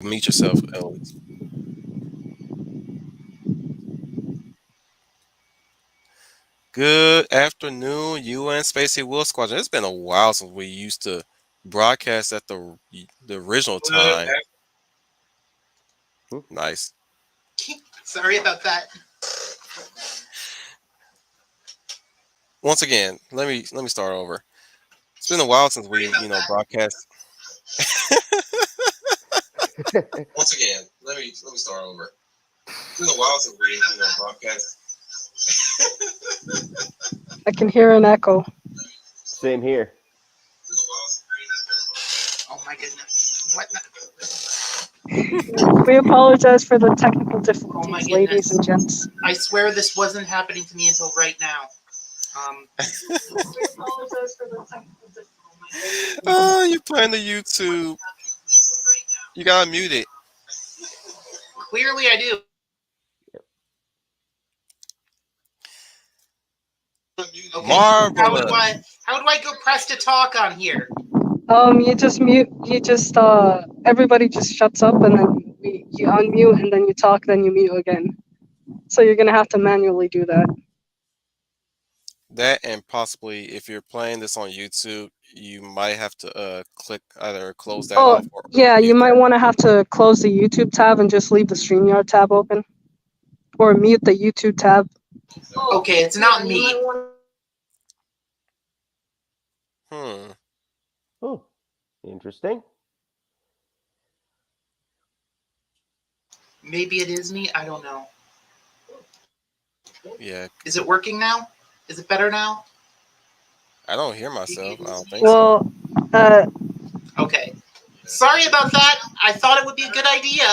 Mute yourself, Ellis. Good afternoon, UN Spacey Wolf Squadron. It's been a while since we used to broadcast at the original time. Hmm? Nice. Sorry about that. Once again, let me start over. It's been a while since we broadcast. Once again, let me start over. It's been a while since we broadcast. I can hear an echo. Same here. Oh my goodness. What? We apologize for the technical Oh my difficulties, ladies and goodness. gents. I swear this wasn't happening to me until right now. We apologize for the technical difficulties. Oh, you're playing the YouTube. You gotta mute it. Clearly I do. Okay. Marvalice. How do I go press to talk on here? You just mute. Everybody just shuts up, and then you unmute, and then you talk, then you mute again. So you're gonna have to manually do that. That and possibly if you're playing this on YouTube, you might have to click either close that off or Yeah, you mute might that. want to have to close the YouTube tab and just leave the StreamYard tab open, or mute the YouTube tab. Okay, it's not me. Oh, interesting. Maybe it is me. I don't know. Yeah, Is it working now? Is it better now? I don't hear myself. I don't think so. Well, Okay. Sorry about that. I thought it would be a good idea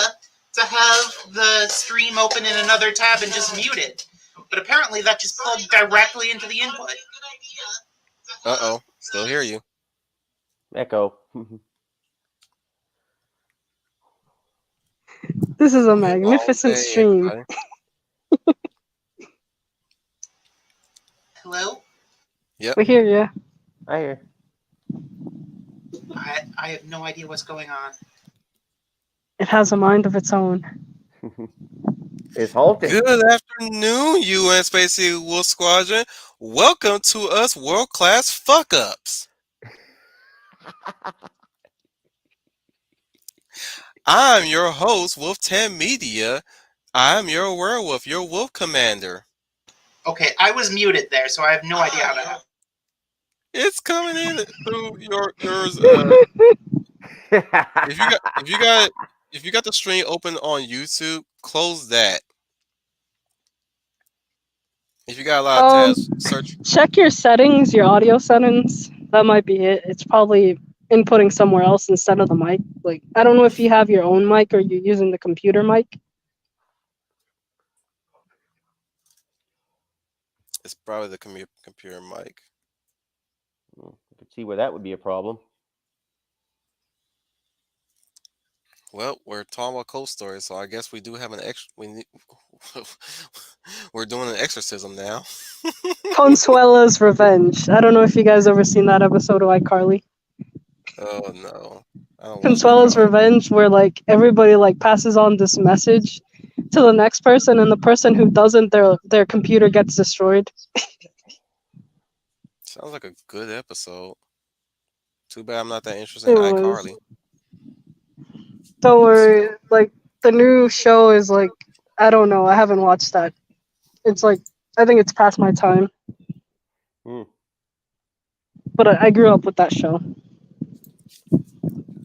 to have the stream open in another tab and just mute it. But apparently that just plugged directly into the input. Uh-oh. Still hear you. Echo. this is a All magnificent day, stream. everybody. Hello? Yep. We hear you. I hear. I have no idea what's going on. It has a mind of its own. It's halting. Good afternoon, UN Spacey Wolf Squadron. Welcome to us world-class fuck-ups. I'm your host, Wolf 10 Media. I'm your werewolf, your wolf commander. Okay, I was muted there, so I have no idea how to happen. It's coming in through yours. If you got the stream open on YouTube, close that. If you got a lot of tabs, search. Check your settings, your audio settings. That might be it. It's probably inputting somewhere else instead of the mic. Like, I don't know if you have your own mic or you're using the computer mic. It's probably the computer mic. I could see where that would be a problem. Well, we're talking about ghost stories, so I guess we do have an we're doing an exorcism now. Consuela's Revenge. I don't know if you guys ever seen that episode of iCarly. Oh no, I don't watch Consuela's iCarly. Revenge, where like everybody like passes on this message to the next person, and the person who doesn't, their computer gets destroyed. Sounds like a good episode. Too bad I'm not that interested It in was. iCarly. Don't worry, like the new show is like, I don't know, I haven't watched that. It's like, I think it's past my time. But I grew up with that show.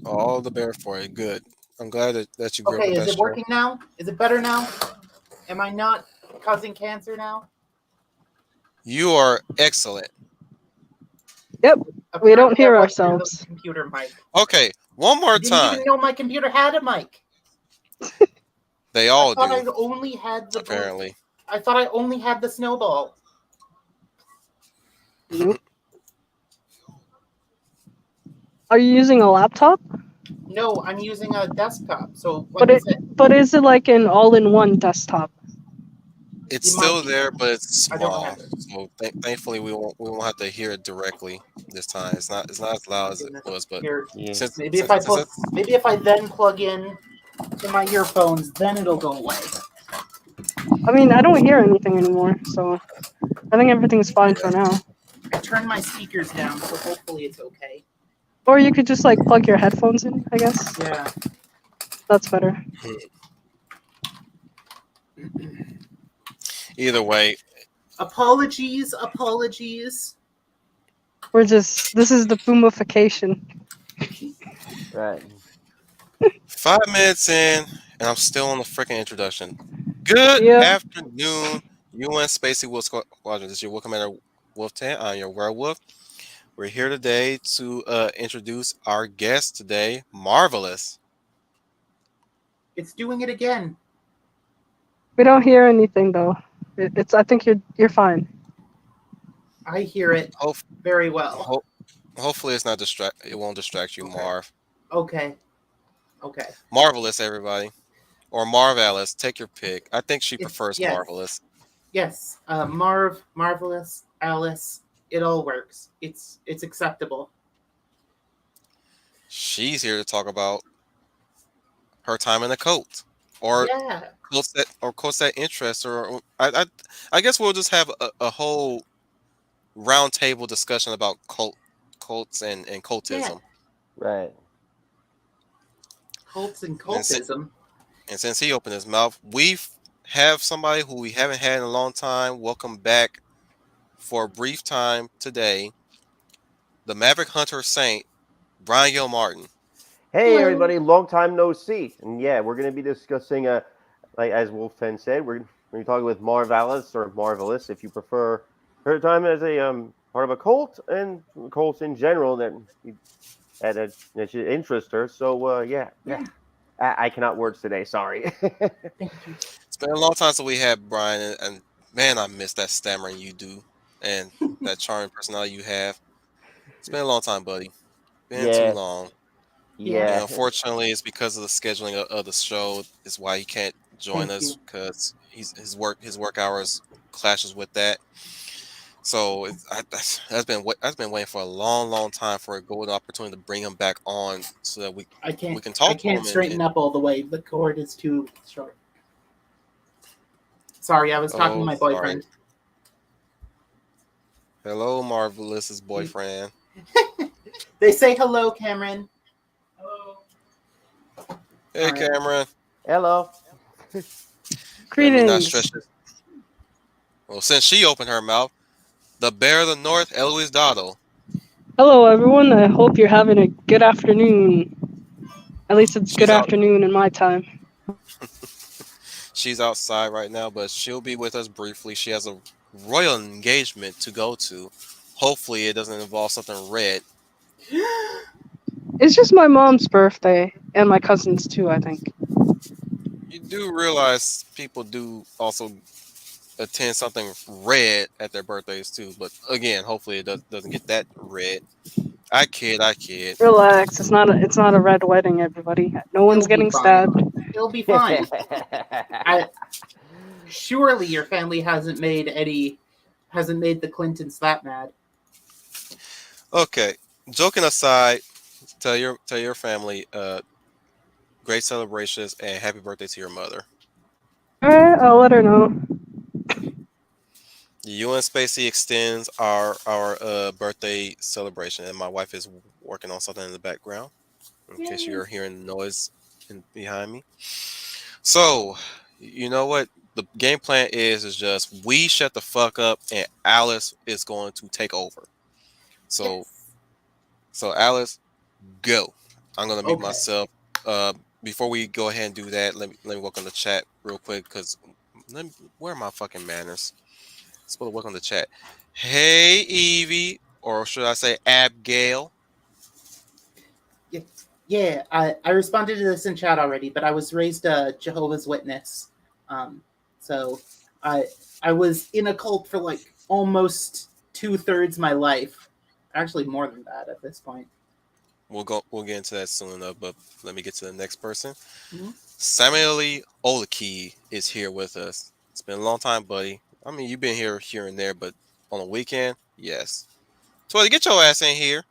All the better for it. Good. I'm glad that you grew up Okay, with is that it show. working now? Is it better now? Am I not causing cancer now? You are excellent. Yep, we don't hear ourselves. Computer mic. Okay, one more I didn't time. even know my computer had a mic. They all I thought I do, only had the apparently. I thought I only had the snowball. Nope. Are you using a laptop? No, I'm using a desktop. So But is it like an all-in-one desktop? It's It still might be. there, but it's I don't small. have it. So thankfully we won't have to hear it directly this time. It's not as loud as it was, but Here, since maybe if I then plug in in my earphones, then it'll go away. I mean, I don't hear anything anymore, so I think everything's fine for now. I turned my speakers down, so hopefully it's okay. Or you could just like plug your headphones in, I guess. Yeah. That's better. Either way, Apologies. This is the boomification. Right. 5 minutes in, and I'm still on the freaking introduction. Good Yeah. afternoon, UN Spacey Wolf Squadron. This is your Wolf Commander Wolf 10. I'm your werewolf. We're here today to introduce our guest today, Marvalice. It's doing it again. We don't hear anything though. It's. I think you're fine. I hear it Hope, very well. hopefully, it's not It won't distract you, Okay. Marv. Okay. Marvalice, everybody, or Marvalice. Take your pick. I think she It's- prefers yes. Marvalice. Yes. Marvalice, Alice. It all works. It's acceptable. She's here to talk about her time in the cult, or Yeah. cults that interest, or I guess we'll just have a whole roundtable discussion about cults and cultism. Right. Cults and And si- cultism. And since he opened his mouth, have somebody who we haven't had in a long time. Welcome back for a brief time today, the Maverick Hunter Saint, Brian Martin. Hey, Hello. everybody! Long time no see. And yeah, we're going to be discussing, like as Wolf 10 said, we're going to be talking with Marvalice or Marvalice, if you prefer, her time as a part of a cult and cults in general that should interest her. So yeah. I cannot words today. Sorry. Thank you. It's been a long time since we had Brian, and man, I miss that stammering you do and that charming personality you have. It's been a long time, buddy. Been too Yeah. long. Yeah. And unfortunately, it's because of the scheduling of the show is why he can't join Thank us, you. because his work hours clashes with that. So I've been waiting for a long time for a golden opportunity to bring him back on so that we I can can't talk to him. straighten up all the way. The cord is too short. Sorry, I was talking to my sorry. boyfriend. Hello, Marvalice's boyfriend. They say hello, Cameron. Hello. Hey, All right. Cameron. Hello. Let me not Greetings. stretch this. Well, since she opened her mouth, the Bear of the North, Eloise Dotto. Hello, everyone. I hope you're having a good afternoon. At least it's good She's out. afternoon in my time. She's outside right now, but she'll be with us briefly. She has a royal engagement to go to. Hopefully, it doesn't involve something red. It's just my mom's birthday and my cousin's too, I think. You do realize people do also attend something red at their birthdays too, but again, hopefully it doesn't get that red. I kid. Relax. It's not a red wedding, everybody. No one's It'll be getting fine. stabbed. It'll be fine. Surely your family hasn't made the Clintons that mad. Okay, joking aside, tell your family great celebrations and happy birthday to your mother. Alright, I'll let her know. The UN Spacey extends our birthday celebration, and my wife is working on something in the background in case you're hearing noise behind me. So, you know what the game plan is just we shut the fuck up and Alice is going to take over. So Alice, go. I'm gonna mute myself. Before we go ahead and do that, let me welcome the chat real quick because where are my fucking manners? I'm supposed to welcome the chat. Hey Evie, or should I say Abigail? Yeah, I responded to this in chat already, but I was raised a Jehovah's Witness. So I was in a cult for like almost 2/3 my life. Actually, more than that at this point. We'll get into that soon enough, but let me get to the next person. Mm-hmm. Samuel Olaki is here with us. It's been a long time, buddy. I mean, you've been here and there, but on a weekend, yes. So get your ass in here.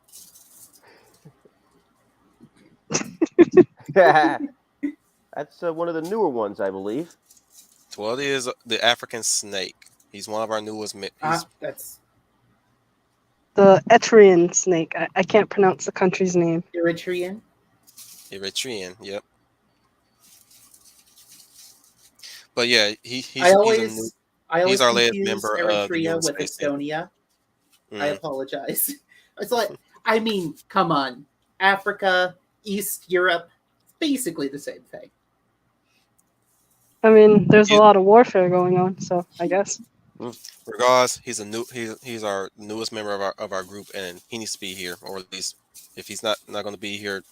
That's one of the newer ones, I believe. Well, it is the African snake. He's one of our newest. He's That's The Etrian snake. I can't pronounce the country's name. Eritrean. Eritrean. Yep. But yeah, I he's a new. always I He's always our latest confuse member of the Eritrea human with space team. Estonia. I Mm. apologize. It's like, I mean, come on. Africa, East Europe, it's basically the same thing. I mean, there's a He- lot of warfare going on, so I guess. Regardless, he's our newest member of our group, and he needs to be here, or at least if he's not going to be here,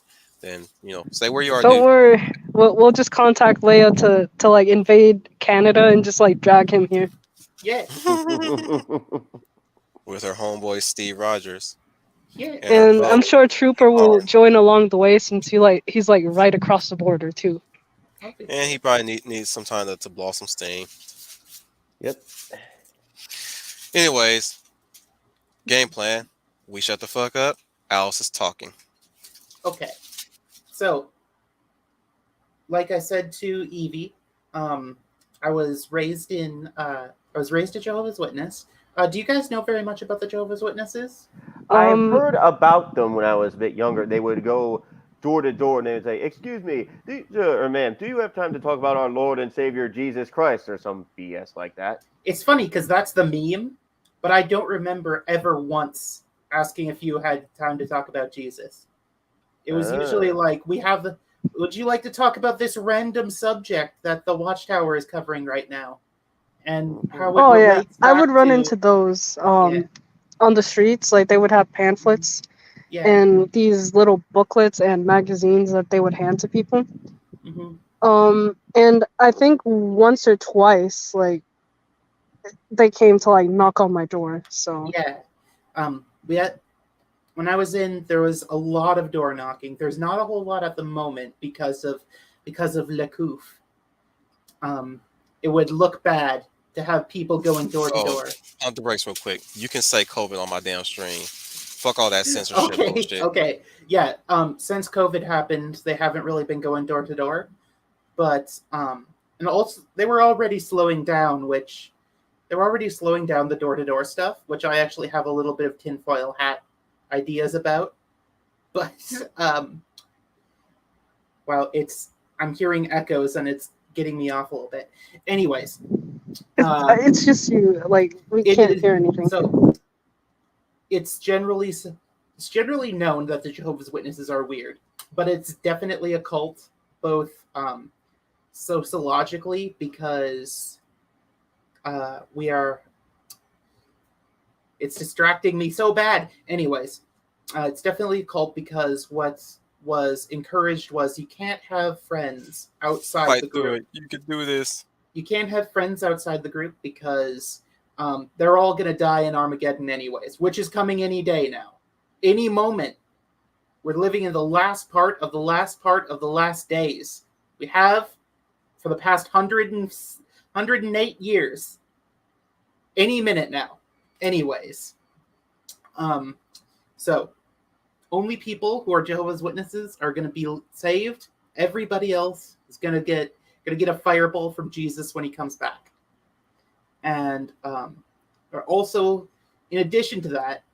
then stay where you are, Don't dude. worry. We'll just contact Leia to like invade Canada and just like drag him here. Yeah, With her homeboy Steve Rogers yeah. and her And I'm bow sure Trooper will car. join along the way since he's like right across the border too. And he probably needs some time to blow some steam. Yep. Anyways, game plan. We shut the fuck up. Alice is talking. Okay. So, like I said to Evie, I was raised a Jehovah's Witness. Do you guys know very much about the Jehovah's Witnesses? I have Um, heard about them when I was a bit younger. They would go door to door and they would say, "Excuse me, or ma'am, do you have time to talk about our Lord and Savior Jesus Christ?" or some BS like that. It's funny because that's the meme, but I don't remember ever once asking if you had time to talk about Jesus. It was usually like, would you like to talk about this random subject that the Watchtower is covering right now? And how it oh yeah, relates I would back run to, into those yeah, on the streets. Like they would have pamphlets yeah. and these little booklets and magazines that they would hand to people. Hmm. And I think once or twice, like they came to like knock on my door. So Yeah. We had when I was in, there was a lot of door knocking. There's not a whole lot at the moment because of Le Couf. It would look bad to have people going door to Oh, door. pump the brakes real quick. You can say COVID on my damn stream. Fuck all that censorship Okay, bullshit. okay, yeah. Since COVID happened, they haven't really been going door to door, but and also they were already slowing down, the door to door stuff, which I actually have a little bit of tinfoil hat ideas about. But well, I'm hearing echoes and it's getting me off a little bit. Anyways, it's just you. Like we it can't is hear anything. so. It's generally known that the Jehovah's Witnesses are weird, but it's definitely a cult, both sociologically because we are. It's distracting me so bad. Anyways, it's definitely a cult because what was encouraged was you can't have friends outside Fight the through group. it. You can do this. You can't have friends outside the group because they're all going to die in Armageddon anyways, which is coming any day now. Any moment. We're living in the last part of the last part of the last days. We have, for the past 108 years. Any minute now. Anyways. So, only people who are Jehovah's Witnesses are going to be saved. Everybody else is going to get a fireball from Jesus when he comes back. And also, in addition to that,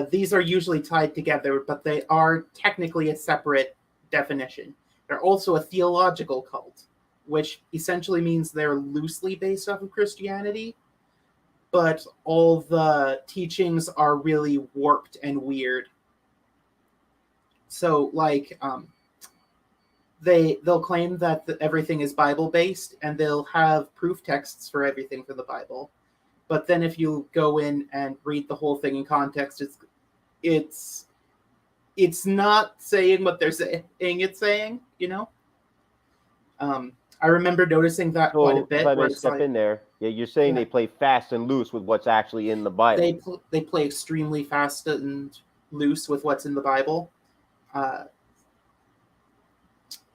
these are usually tied together, but they are technically a separate definition. They're also a theological cult, which essentially means they're loosely based off of Christianity, but all the teachings are really warped and weird. So, like, they'll claim that everything is Bible based, and they'll have proof texts for everything from the Bible. But then, if you go in and read the whole thing in context, it's not saying what they're saying it's saying. I remember noticing that quite a So, if bit, I where may it's step like, in there, yeah, you're saying yeah, they play fast and loose with what's actually in the Bible. they play extremely fast and loose with what's in the Bible. Uh,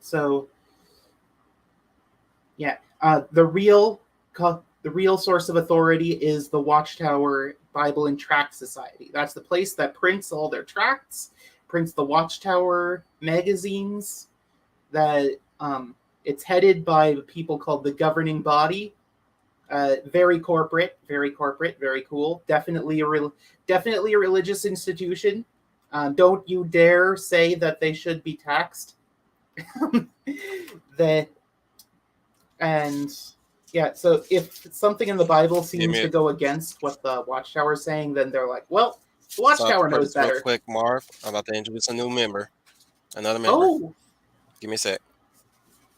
so yeah, the real source of authority is the Watchtower Bible and Tract Society. That's the place that prints all their tracts, prints the Watchtower magazines. That It's headed by people called the governing body. Very corporate, very cool. Definitely definitely a religious institution. Don't you dare say that they should be taxed. the and yeah, so if something in the Bible Give seems me to a, go against what the Watchtower is saying, then they're like, well, the so Watchtower knows purpose real better. quick, Marv. I'm about to introduce a new member, another member. Oh, Give me a sec.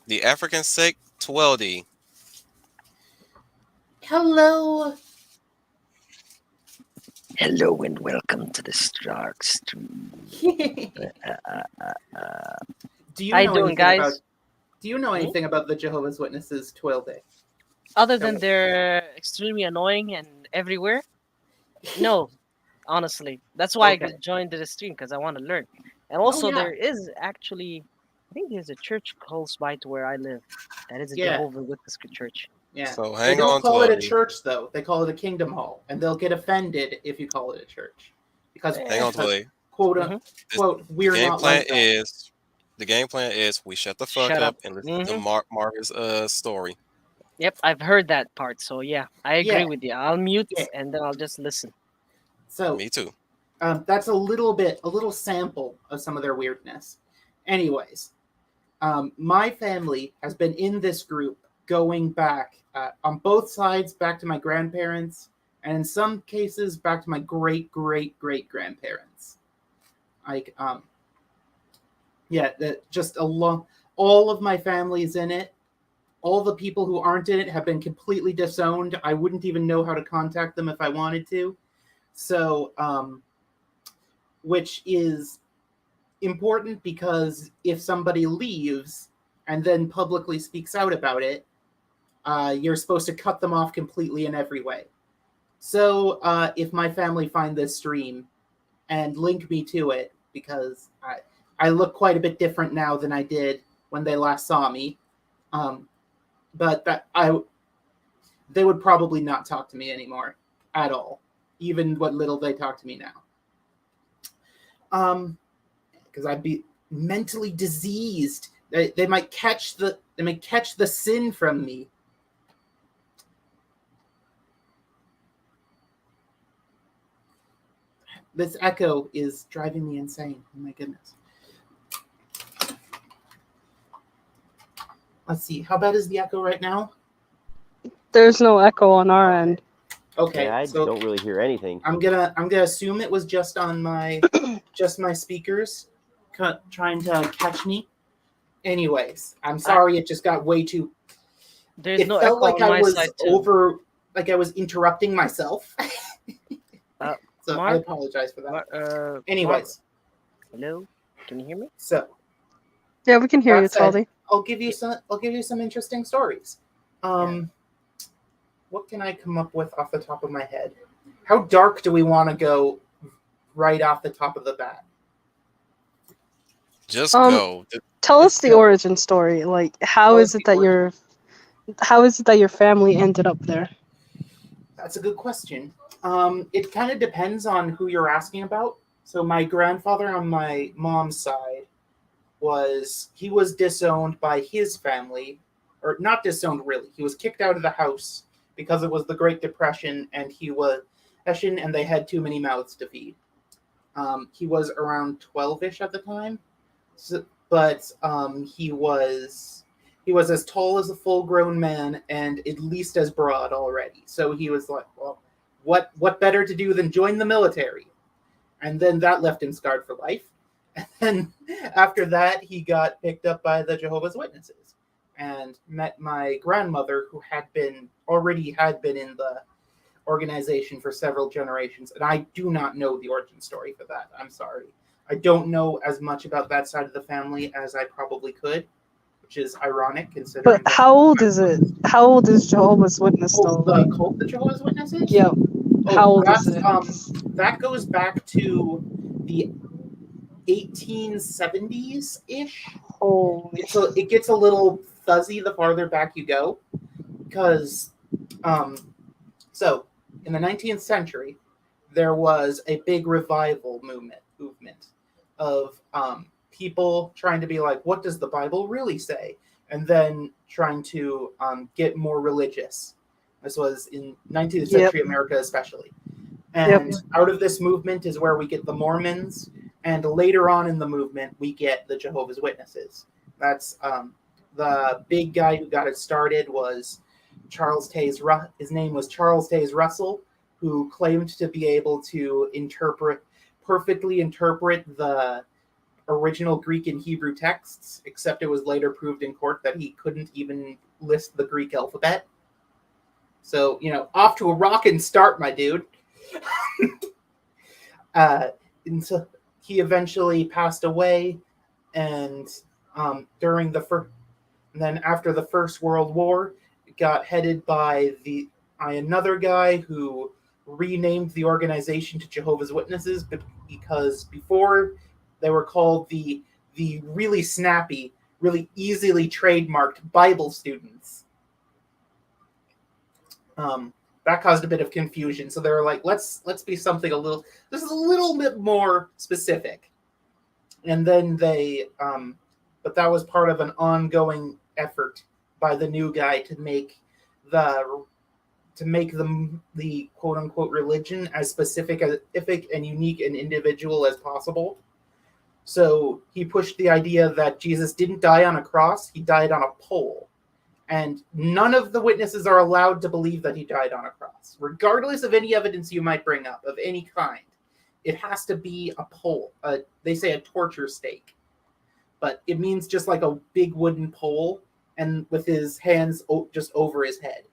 The African sect Tweldy. hello. Hello and welcome to the Stark Stream. Do you How you know doing, anything about? guys? Do you know Hmm? anything about the Jehovah's Witnesses 12 Day? Other Tell than me. they're extremely annoying and everywhere, no, honestly. That's why Okay. I joined the stream because I want to learn. And Oh also, yeah, there is actually, I think there's a church close by to where I live. That is a yeah, Jehovah's Witness church. yeah. So They hang don't on, call it a Tweldy. church though. They call it a kingdom hall, and they'll get offended if you call it a church because Hang Eh. on, because Tweldy. quote Mm-hmm. This, quote the we're game not plan like that. is the game plan is we shut the fuck Shut up up. and listen to Mm-hmm. Marvin's story. Yep, I've heard that part. So yeah, I agree Yeah, with you. I'll mute yeah. and then I'll just listen. So Me too. that's a little sample of some of their weirdness. Anyways, my family has been in this group going back on both sides, back to my grandparents, and in some cases back to my great grandparents. Like, yeah, just a long. All of my family's in it. All the people who aren't in it have been completely disowned. I wouldn't even know how to contact them if I wanted to. So, which is important because if somebody leaves and then publicly speaks out about it, you're supposed to cut them off completely in every way. So if my family find this stream and link me to it, because I look quite a bit different now than I did when they last saw me, but they would probably not talk to me anymore at all, even what little they talk to me now. Because I'd be mentally diseased. They might catch the sin from me. This echo is driving me insane. Oh my goodness. Let's see. How bad is the echo right now? There's no echo on our end. Okay, Yeah, I so don't really hear anything. I'm gonna assume it was just on my speakers trying to catch me. Anyways, I'm sorry. It just got way too. There's It no felt echo like on I my was side too. like I was interrupting myself. So I Marv, apologize for that. Marv, Anyways, hello, can you hear me? so Yeah, we can hear you, that said, Tweldy. I'll give you some interesting stories. What can I come up with off the top of my head? How dark do we want to go right off the top of the bat? Just Um, go. Tell us Let's the go. origin story. Like, Tell us the origin. how is it that your family ended up there? That's a good question. It kind of depends on who you're asking about. So my grandfather on my mom's side was disowned by his family, or not disowned really. He was kicked out of the house because it was the Great Depression, and and they had too many mouths to feed. He was around 12ish at the time, but he was as tall as a full-grown man and at least as broad already. So he was like, well, what better to do than join the military? And then that left him scarred for life. And after that, he got picked up by the Jehovah's Witnesses and met my grandmother, who already had been in the organization for several generations. And I do not know the origin story for that. I'm sorry. I don't know as much about that side of the family as I probably could, which is ironic considering. But how old is it? How old is Jehovah's Witness though? The Like, cult, the Jehovah's Witnesses? yeah. How old is that's, it? that goes back to the 1870s ish. Holy. It gets a little fuzzy the farther back you go, because so in the 19th century there was a big revival movement of people trying to be like, what does the Bible really say? and then trying to get more religious. This was in 19th Yep. century America, especially. And out of this movement is where we get the Mormons, and later on in the movement, we get the Jehovah's Witnesses. That's the big guy who got it started was Charles Taze. His name was Charles Taze Russell, who claimed to be able to perfectly interpret the original Greek and Hebrew texts, except it was later proved in court that he couldn't even list the Greek alphabet. So, off to a rockin' start, my dude. And so he eventually passed away, and during the then after the First World War, it got headed by another guy who renamed the organization to Jehovah's Witnesses, because before they were called the really snappy, really easily trademarked Bible students. That caused a bit of confusion, so they were like, let's be something this is a little bit more specific. And then they but that was part of an ongoing effort by the new guy to make the quote unquote religion as specific and unique and individual as possible. So he pushed the idea that Jesus didn't die on a cross, he died on a pole. And none of the witnesses are allowed to believe that he died on a cross, regardless of any evidence you might bring up of any kind. It has to be a pole. They say a torture stake, but it means just like a big wooden pole, and with his hands just over his head.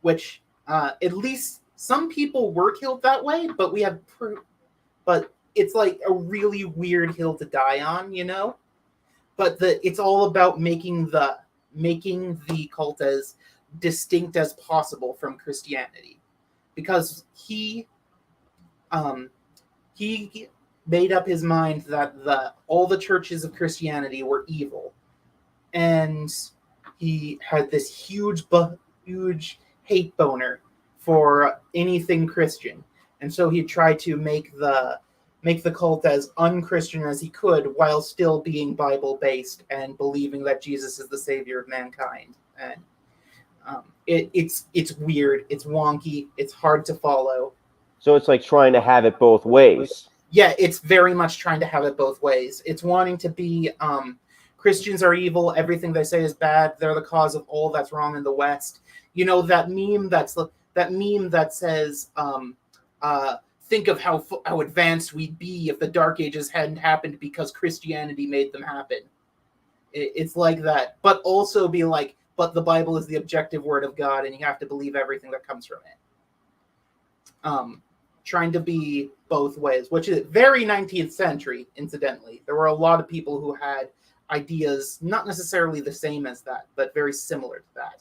Which at least some people were killed that way, but we have proof. But it's like a really weird hill to die on, But it's all about making the cult as distinct as possible from Christianity, because he made up his mind that all the churches of Christianity were evil, and he had this huge hate boner for anything Christian, and so he tried to make the cult as unchristian as he could, while still being Bible based and believing that Jesus is the savior of mankind. And it's weird, it's wonky, it's hard to follow. So it's like trying to have it both ways. Yeah, it's very much trying to have it both ways. It's wanting to be Christians are evil, everything they say is bad, they're the cause of all that's wrong in the West. That meme that says think of how advanced we'd be if the Dark Ages hadn't happened because Christianity made them happen. It's like that, but also be like, but the Bible is the objective word of God, and you have to believe everything that comes from it. Trying to be both ways, which is very 19th century, incidentally. There were a lot of people who had ideas, not necessarily the same as that, but very similar to that.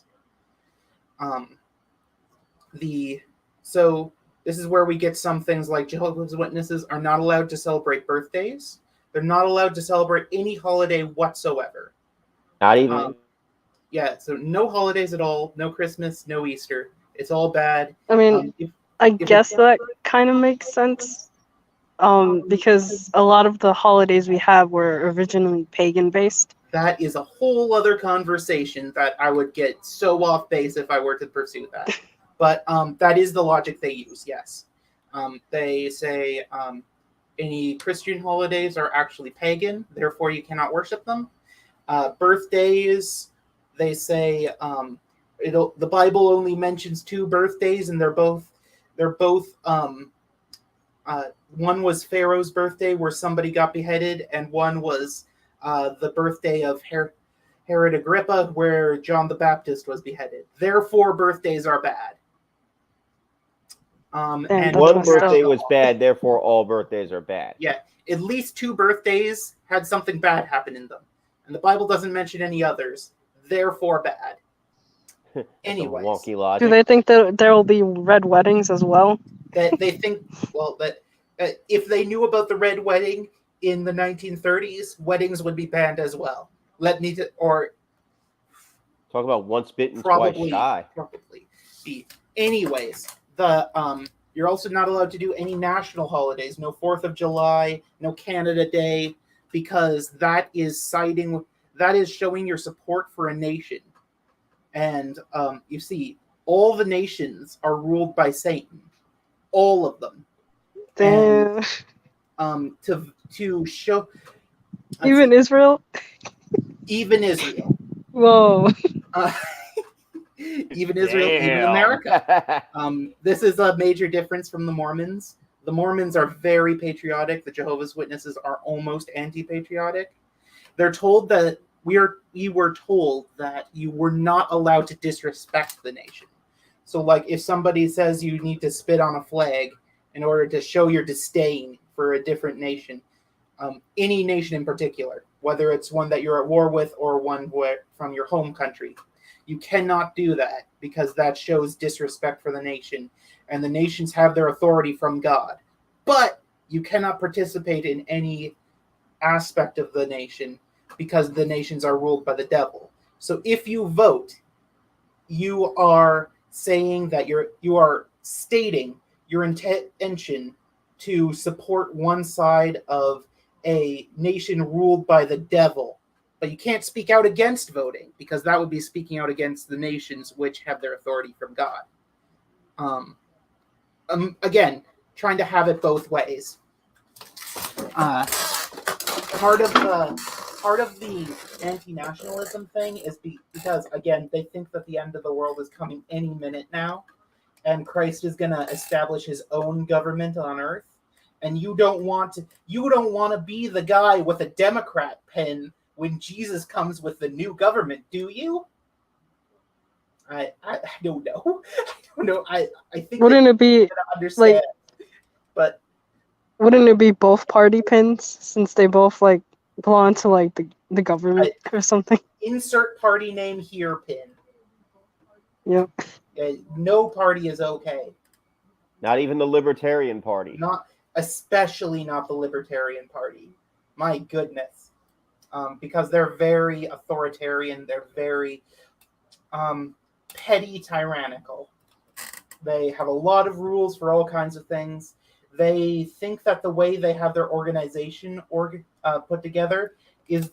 So this is where we get some things like Jehovah's Witnesses are not allowed to celebrate birthdays. They're not allowed to celebrate any holiday whatsoever. Not even. So no holidays at all. No Christmas, no Easter. It's all bad. I mean, I guess that kind of makes sense, because a lot of the holidays we have were originally pagan-based. That is a whole other conversation that I would get so off base if I were to pursue that. But that is the logic they use, yes. They say any Christian holidays are actually pagan, therefore you cannot worship them. Birthdays, they say the Bible only mentions 2 birthdays, and they're both one was Pharaoh's birthday where somebody got beheaded, and one was the birthday of Herod Agrippa where John the Baptist was beheaded. Therefore, birthdays are bad. And one birthday was bad, therefore all birthdays are bad. Yeah, at least 2 birthdays had something bad happen in them, and the Bible doesn't mention any others. Therefore, bad. Anyways, wonky logic. Do they think that there will be red weddings as well? That they think, well, that if they knew about the red wedding in the 1930s, weddings would be banned as well. Talk about once bitten, twice shy. Probably be. Anyways, you're also not allowed to do any national holidays. No 4th of July, no Canada Day, because that is that is showing your support for a nation. And you see, all the nations are ruled by Satan, all of them. Damn. To show Even Israel? even Israel, Whoa. uh, even Israel, even America. This is a major difference from the Mormons. The Mormons are very patriotic. The Jehovah's Witnesses are almost anti-patriotic. They're told that we were told that you were not allowed to disrespect the nation. So, like, if somebody says you need to spit on a flag in order to show your disdain for a different nation, any nation in particular, whether it's one that you're at war with or one from your home country, you cannot do that because that shows disrespect for the nation, and the nations have their authority from God. But you cannot participate in any aspect of the nation because the nations are ruled by the devil. So if you vote, you are saying that you are stating your intention to support one side of a nation ruled by the devil. But you can't speak out against voting because that would be speaking out against the nations which have their authority from God. Again, trying to have it both ways. Part of the anti-nationalism thing is because, again, they think that the end of the world is coming any minute now, and Christ is going to establish his own government on earth. And you don't want to be the guy with a Democrat pen when Jesus comes with the new government, do you? I don't know. I don't know. I think Wouldn't it be understand, like? But Wouldn't it be both party pins since they both like belong to like the government or something? insert party name here, pin. Yep. No party is okay. Not even the Libertarian Party. Not especially not the Libertarian Party. My goodness. Because they're very authoritarian. They're very petty, tyrannical. They have a lot of rules for all kinds of things. They think that the way they have their organization put together is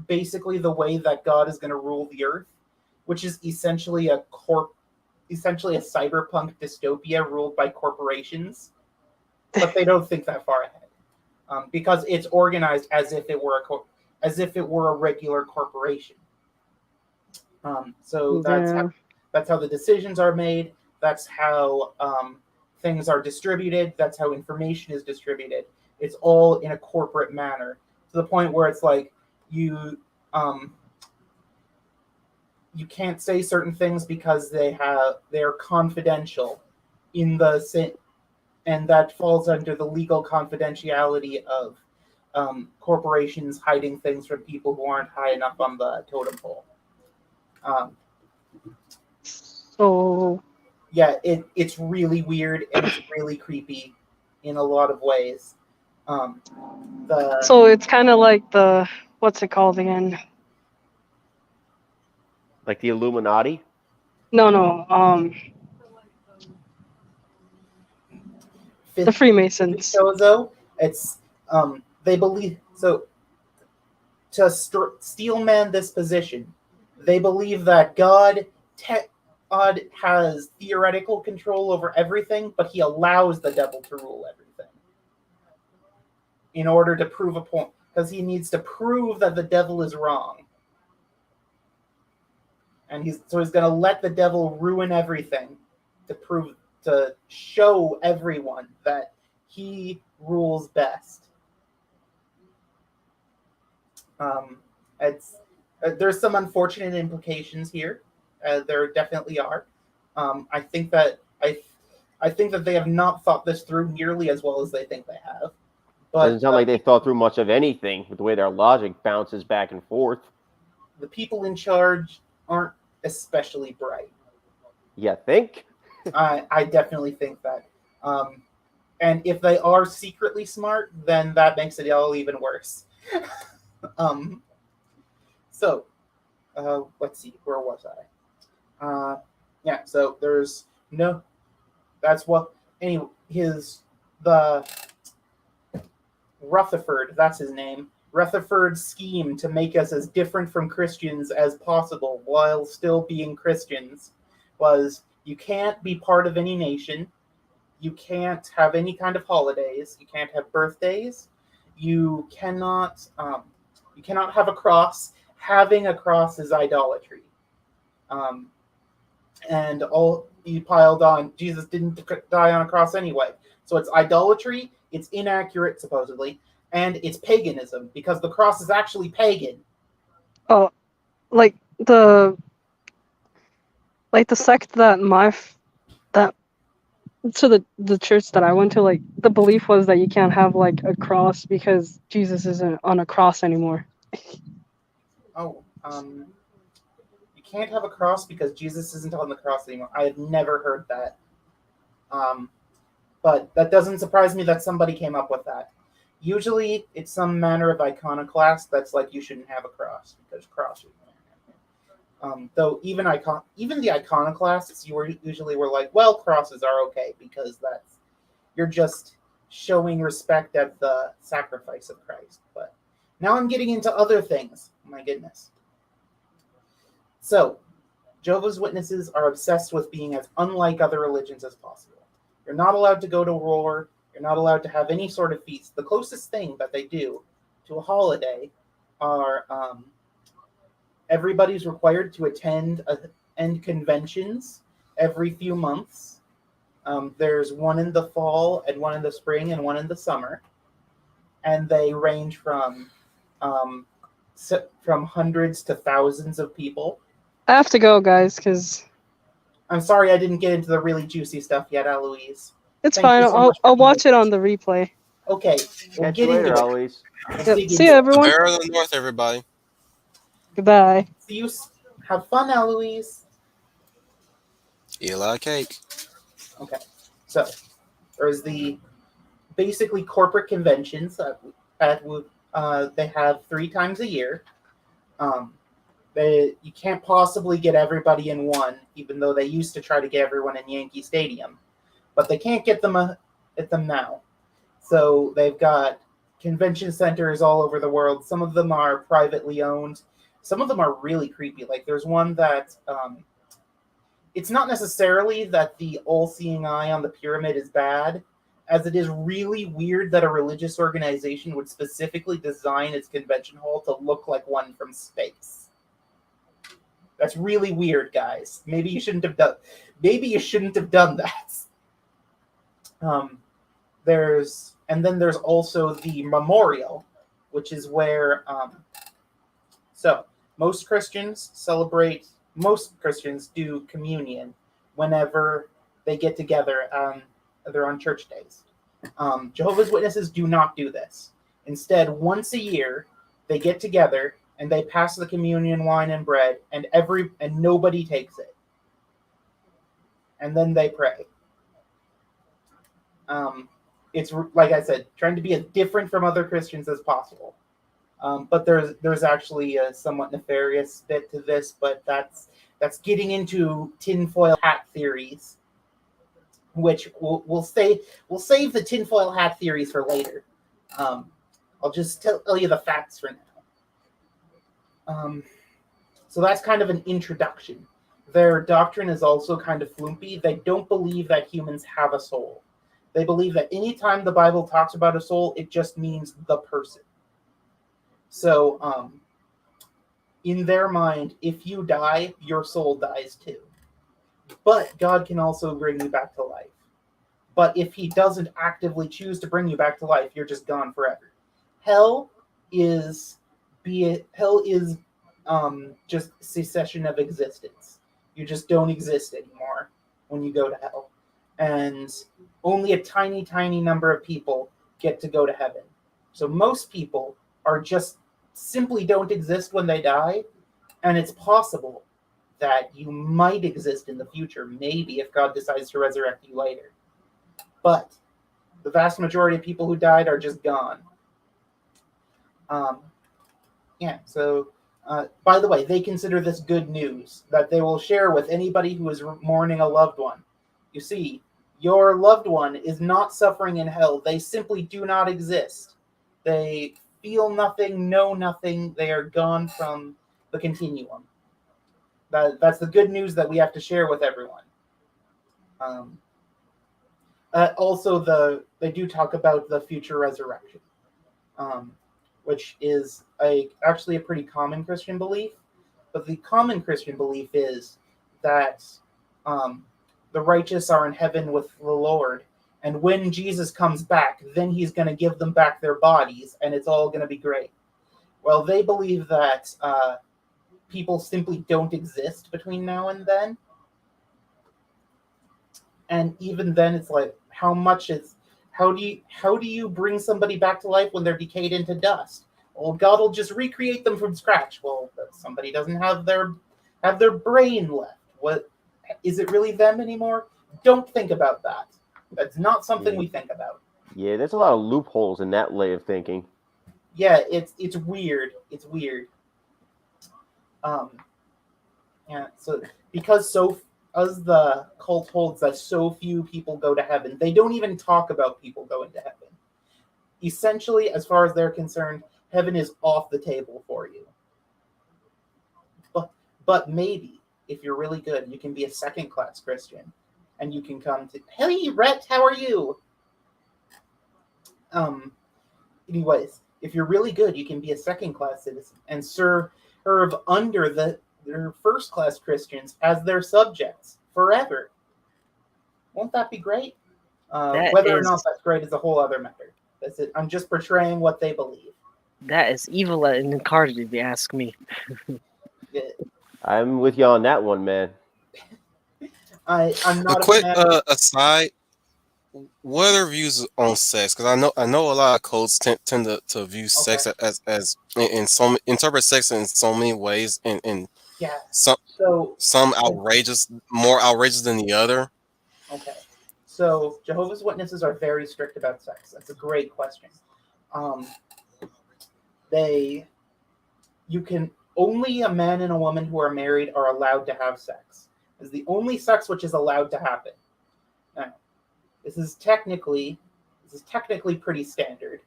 basically the way that God is going to rule the earth, which is essentially a cyberpunk dystopia ruled by corporations. But they don't think that far ahead because it's organized as if it were a regular corporation. So that's how the decisions are made. That's how things are distributed. That's how information is distributed. It's all in a corporate manner to the point where it's like you can't say certain things because they're confidential in and that falls under the legal confidentiality of corporations hiding things from people who aren't high enough on the totem pole. So yeah, it's really weird and it's really creepy in a lot of ways. So it's kind of like what's it called again? Like the Illuminati? No. The Freemasons. So it's they believe so. To steelman this position, they believe that God has theoretical control over everything, but he allows the devil to rule everything in order to prove a point, because he needs to prove that the devil is wrong. And he's going to let the devil ruin everything to show everyone that he rules best. There's some unfortunate implications here. There definitely are. I think that they have not thought this through nearly as well as they think they have. But doesn't sound like they thought through much of anything with the way their logic bounces back and forth. The people in charge aren't especially bright. You think? I definitely think that. And if they are secretly smart, then that makes it all even worse. So, let's see, where was I? Yeah, so there's no, that's what, anyway, the Rutherford, that's his name. Rutherford's scheme to make us as different from Christians as possible while still being Christians was you can't be part of any nation, you can't have any kind of holidays, you can't have birthdays, you cannot have a cross. Having a cross is idolatry. And all you piled on, Jesus didn't die on a cross anyway. So it's idolatry, it's inaccurate, supposedly, and it's paganism, because the cross is actually pagan. Oh, like the sect that the church that I went to, like the belief was that you can't have like a cross because Jesus isn't on a cross anymore. Oh, you can't have a cross because Jesus isn't on the cross anymore. I have never heard that. But that doesn't surprise me that somebody came up with that. Usually, it's some manner of iconoclast that's like you shouldn't have a cross because cross. Though even the iconoclasts, usually were like, well, crosses are okay because you're just showing respect at the sacrifice of Christ. But now I'm getting into other things. My goodness. So, Jehovah's Witnesses are obsessed with being as unlike other religions as possible. You're not allowed to go to war. You're not allowed to have any sort of feast. The closest thing that they do to a holiday are everybody's required to attend conventions every few months. There's one in the fall and one in the spring and one in the summer. And they range from hundreds to thousands of people. I have to go, guys, because I'm sorry I didn't get into the really juicy stuff yet, Eloise. it's Thank fine. you so much for I'll being watch it on the replay. Okay, we'll Catch get you later, into it. Eloise. Let's Yep. dig See into you, it. everyone. Bear of the North, everybody. Goodbye. See you. Have fun, Eloise. Eat a lot of cake. Okay, so there's the basically corporate conventions that they have 3 times a year. You can't possibly get everybody in one, even though they used to try to get everyone in Yankee Stadium, but they can't get them at them now. So they've got convention centers all over the world. Some of them are privately owned. Some of them are really creepy. Like there's one that it's not necessarily that the all-seeing eye on the pyramid is bad, as it is really weird that a religious organization would specifically design its convention hall to look like one from space. That's really weird, guys. Maybe you shouldn't have done that. There's also the memorial, which is where most Christians do communion whenever they get together. They're on church days. Jehovah's Witnesses do not do this. Instead, once a year, they get together and they pass the communion wine and bread, and nobody takes it. And then they pray. It's like I said, trying to be as different from other Christians as possible. But there's actually a somewhat nefarious bit to this, but that's getting into tinfoil hat theories, which we'll save the tinfoil hat theories for later. I'll just tell you the facts for now. So that's kind of an introduction. Their doctrine is also kind of floopy. They don't believe that humans have a soul. They believe that anytime the Bible talks about a soul, it just means the person. So, in their mind, if you die, your soul dies too. But God can also bring you back to life. But if he doesn't actively choose to bring you back to life, you're just gone forever. Hell is just cessation of existence. You just don't exist anymore when you go to hell. And only a tiny, tiny number of people get to go to heaven. So most people are just simply don't exist when they die. And it's possible that you might exist in the future, maybe if God decides to resurrect you later. But the vast majority of people who died are just gone. So by the way, they consider this good news that they will share with anybody who is mourning a loved one. You see, your loved one is not suffering in hell. They simply do not exist. They feel nothing, know nothing. They are gone from the continuum. That's the good news that we have to share with everyone. Also, they do talk about the future resurrection, which is actually a pretty common Christian belief. But the common Christian belief is that the righteous are in heaven with the Lord, and when Jesus comes back, then he's going to give them back their bodies, and it's all going to be great. Well, they believe that people simply don't exist between now and then. And even then, it's like, how do you bring somebody back to life when they're decayed into dust? Well, God will just recreate them from scratch. Well, somebody doesn't have their brain left. What is it really them anymore? Don't think about that. That's not something we think about. Yeah, there's a lot of loopholes in that way of thinking. Yeah, it's weird. It's weird. Yeah. So as the cult holds that so few people go to heaven, they don't even talk about people going to heaven. Essentially, as far as they're concerned, heaven is off the table for you. But maybe, if you're really good, you can be a second-class Christian, and you can come to, hey, Rhett, how are you? Anyways, if you're really good, you can be a second-class citizen and serve under their first-class Christians as their subjects forever. Won't that be great? Whether or not that's great is a whole other matter. That's it. I'm just portraying what they believe. That is evil incarnate, if you ask me. Yeah. I'm with you on that one, man. I'm not A quick fan. aside. What are views on sex? Because I know a lot of cults tend to view sex as in some interpret sex in so many ways, and Yeah. some So more outrageous than the other. okay. So Jehovah's Witnesses are very strict about sex. That's a great question. Only a man and a woman who are married are allowed to have sex. It's the only sex which is allowed to happen. Now, this is technically pretty standard,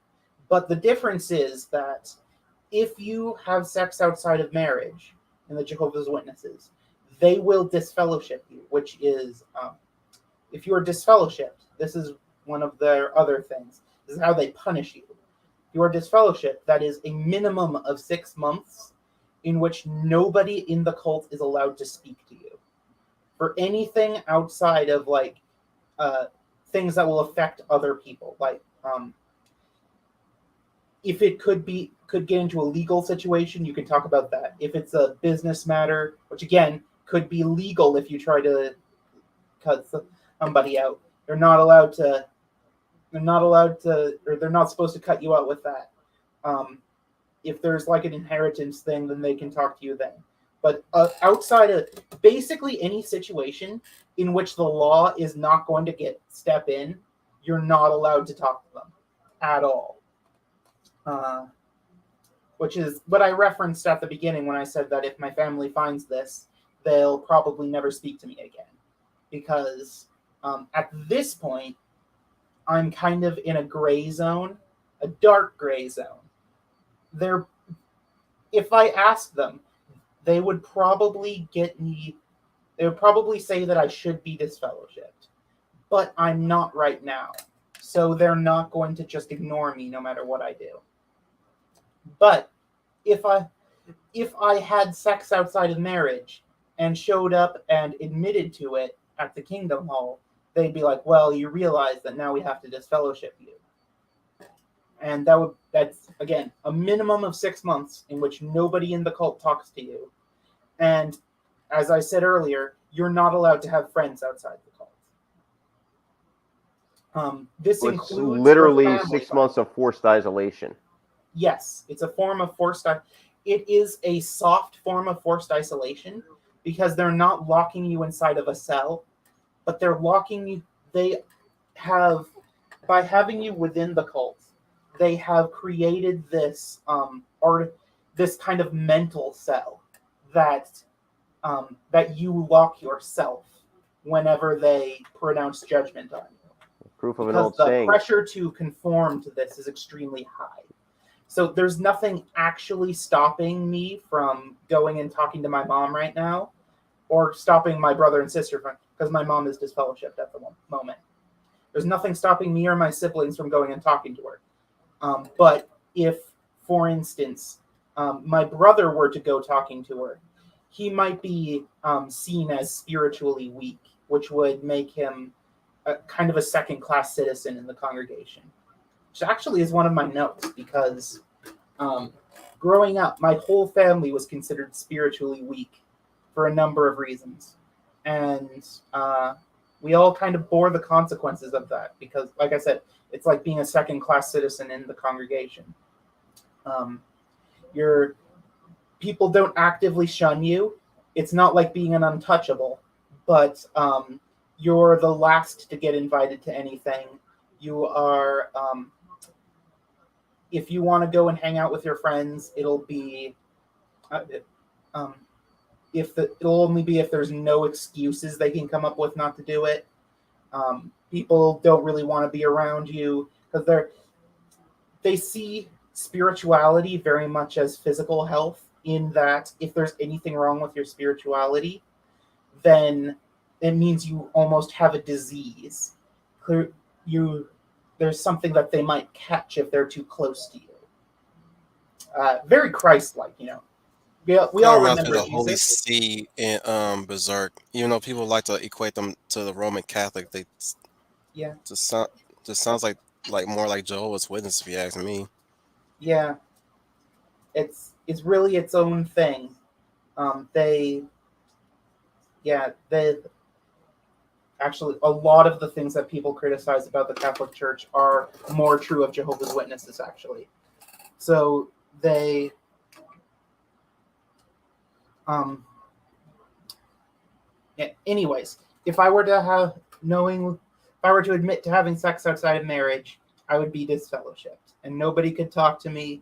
but the difference is that if you have sex outside of marriage in the Jehovah's Witnesses, they will disfellowship you, which is if you are disfellowshipped, this is one of their other things. This is how they punish you. If you are disfellowshipped, that is a minimum of 6 months in which nobody in the cult is allowed to speak to you. For anything outside of things that will affect other people, like if it could get into a legal situation, you can talk about that. If it's a business matter, which again could be legal if you try to cut somebody out, they're not supposed to cut you out with that. If there's like an inheritance thing, then they can talk to you then. But outside of basically any situation in which the law is not going to step in, you're not allowed to talk to them at all. Which is what I referenced at the beginning when I said that if my family finds this, they'll probably never speak to me again. Because at this point, I'm kind of in a gray zone, a dark gray zone. If I asked them, they would probably say that I should be disfellowshipped. But I'm not right now. So they're not going to just ignore me no matter what I do. But if I had sex outside of marriage and showed up and admitted to it at the Kingdom Hall, they'd be like, well, you realize that now we have to disfellowship you. And that's again a minimum of 6 months in which nobody in the cult talks to you. And as I said earlier, you're not allowed to have friends outside the cult. This includes literally 6 months of forced isolation. Yes, it's a form of forced. It is a soft form of forced isolation because they're not locking you inside of a cell, but they're locking you. By having you within the cult, they have created this this kind of mental cell that you lock yourself whenever they pronounce judgment on you. Proof of an old the saying. pressure to conform to this is extremely high. So there's nothing actually stopping me from going and talking to my mom right now, or stopping my brother and sister from, because my mom is disfellowshipped at the moment. There's nothing stopping me or my siblings from going and talking to her. But if, for instance, my brother were to go talking to her, he might be seen as spiritually weak, which would make him kind of a second-class citizen in the congregation. Which actually is one of my notes, because growing up, my whole family was considered spiritually weak for a number of reasons. And we all kind of bore the consequences of that, because, like I said, it's like being a second-class citizen in the congregation. Your people don't actively shun you. It's not like being an untouchable, but you're the last to get invited to anything. You are, if you want to go and hang out with your friends, it'll be, it'll only be if there's no excuses they can come up with not to do it. People don't really want to be around you because they see spirituality very much as physical health, in that if there's anything wrong with your spirituality, then it means you almost have a disease. There's something that they might catch if they're too close to you. Very Christ-like, you know. We all Reminds me remember of the Holy Jesus. See in Berserk. Even though people like to equate them to the Roman Catholic, they Yeah, just sounds like more like Jehovah's Witness, if you ask me. yeah. It's really its own thing. They actually, a lot of the things that people criticize about the Catholic Church are more true of Jehovah's Witnesses, actually. So they, anyways, if I were to admit to having sex outside of marriage, I would be disfellowshipped, and nobody could talk to me,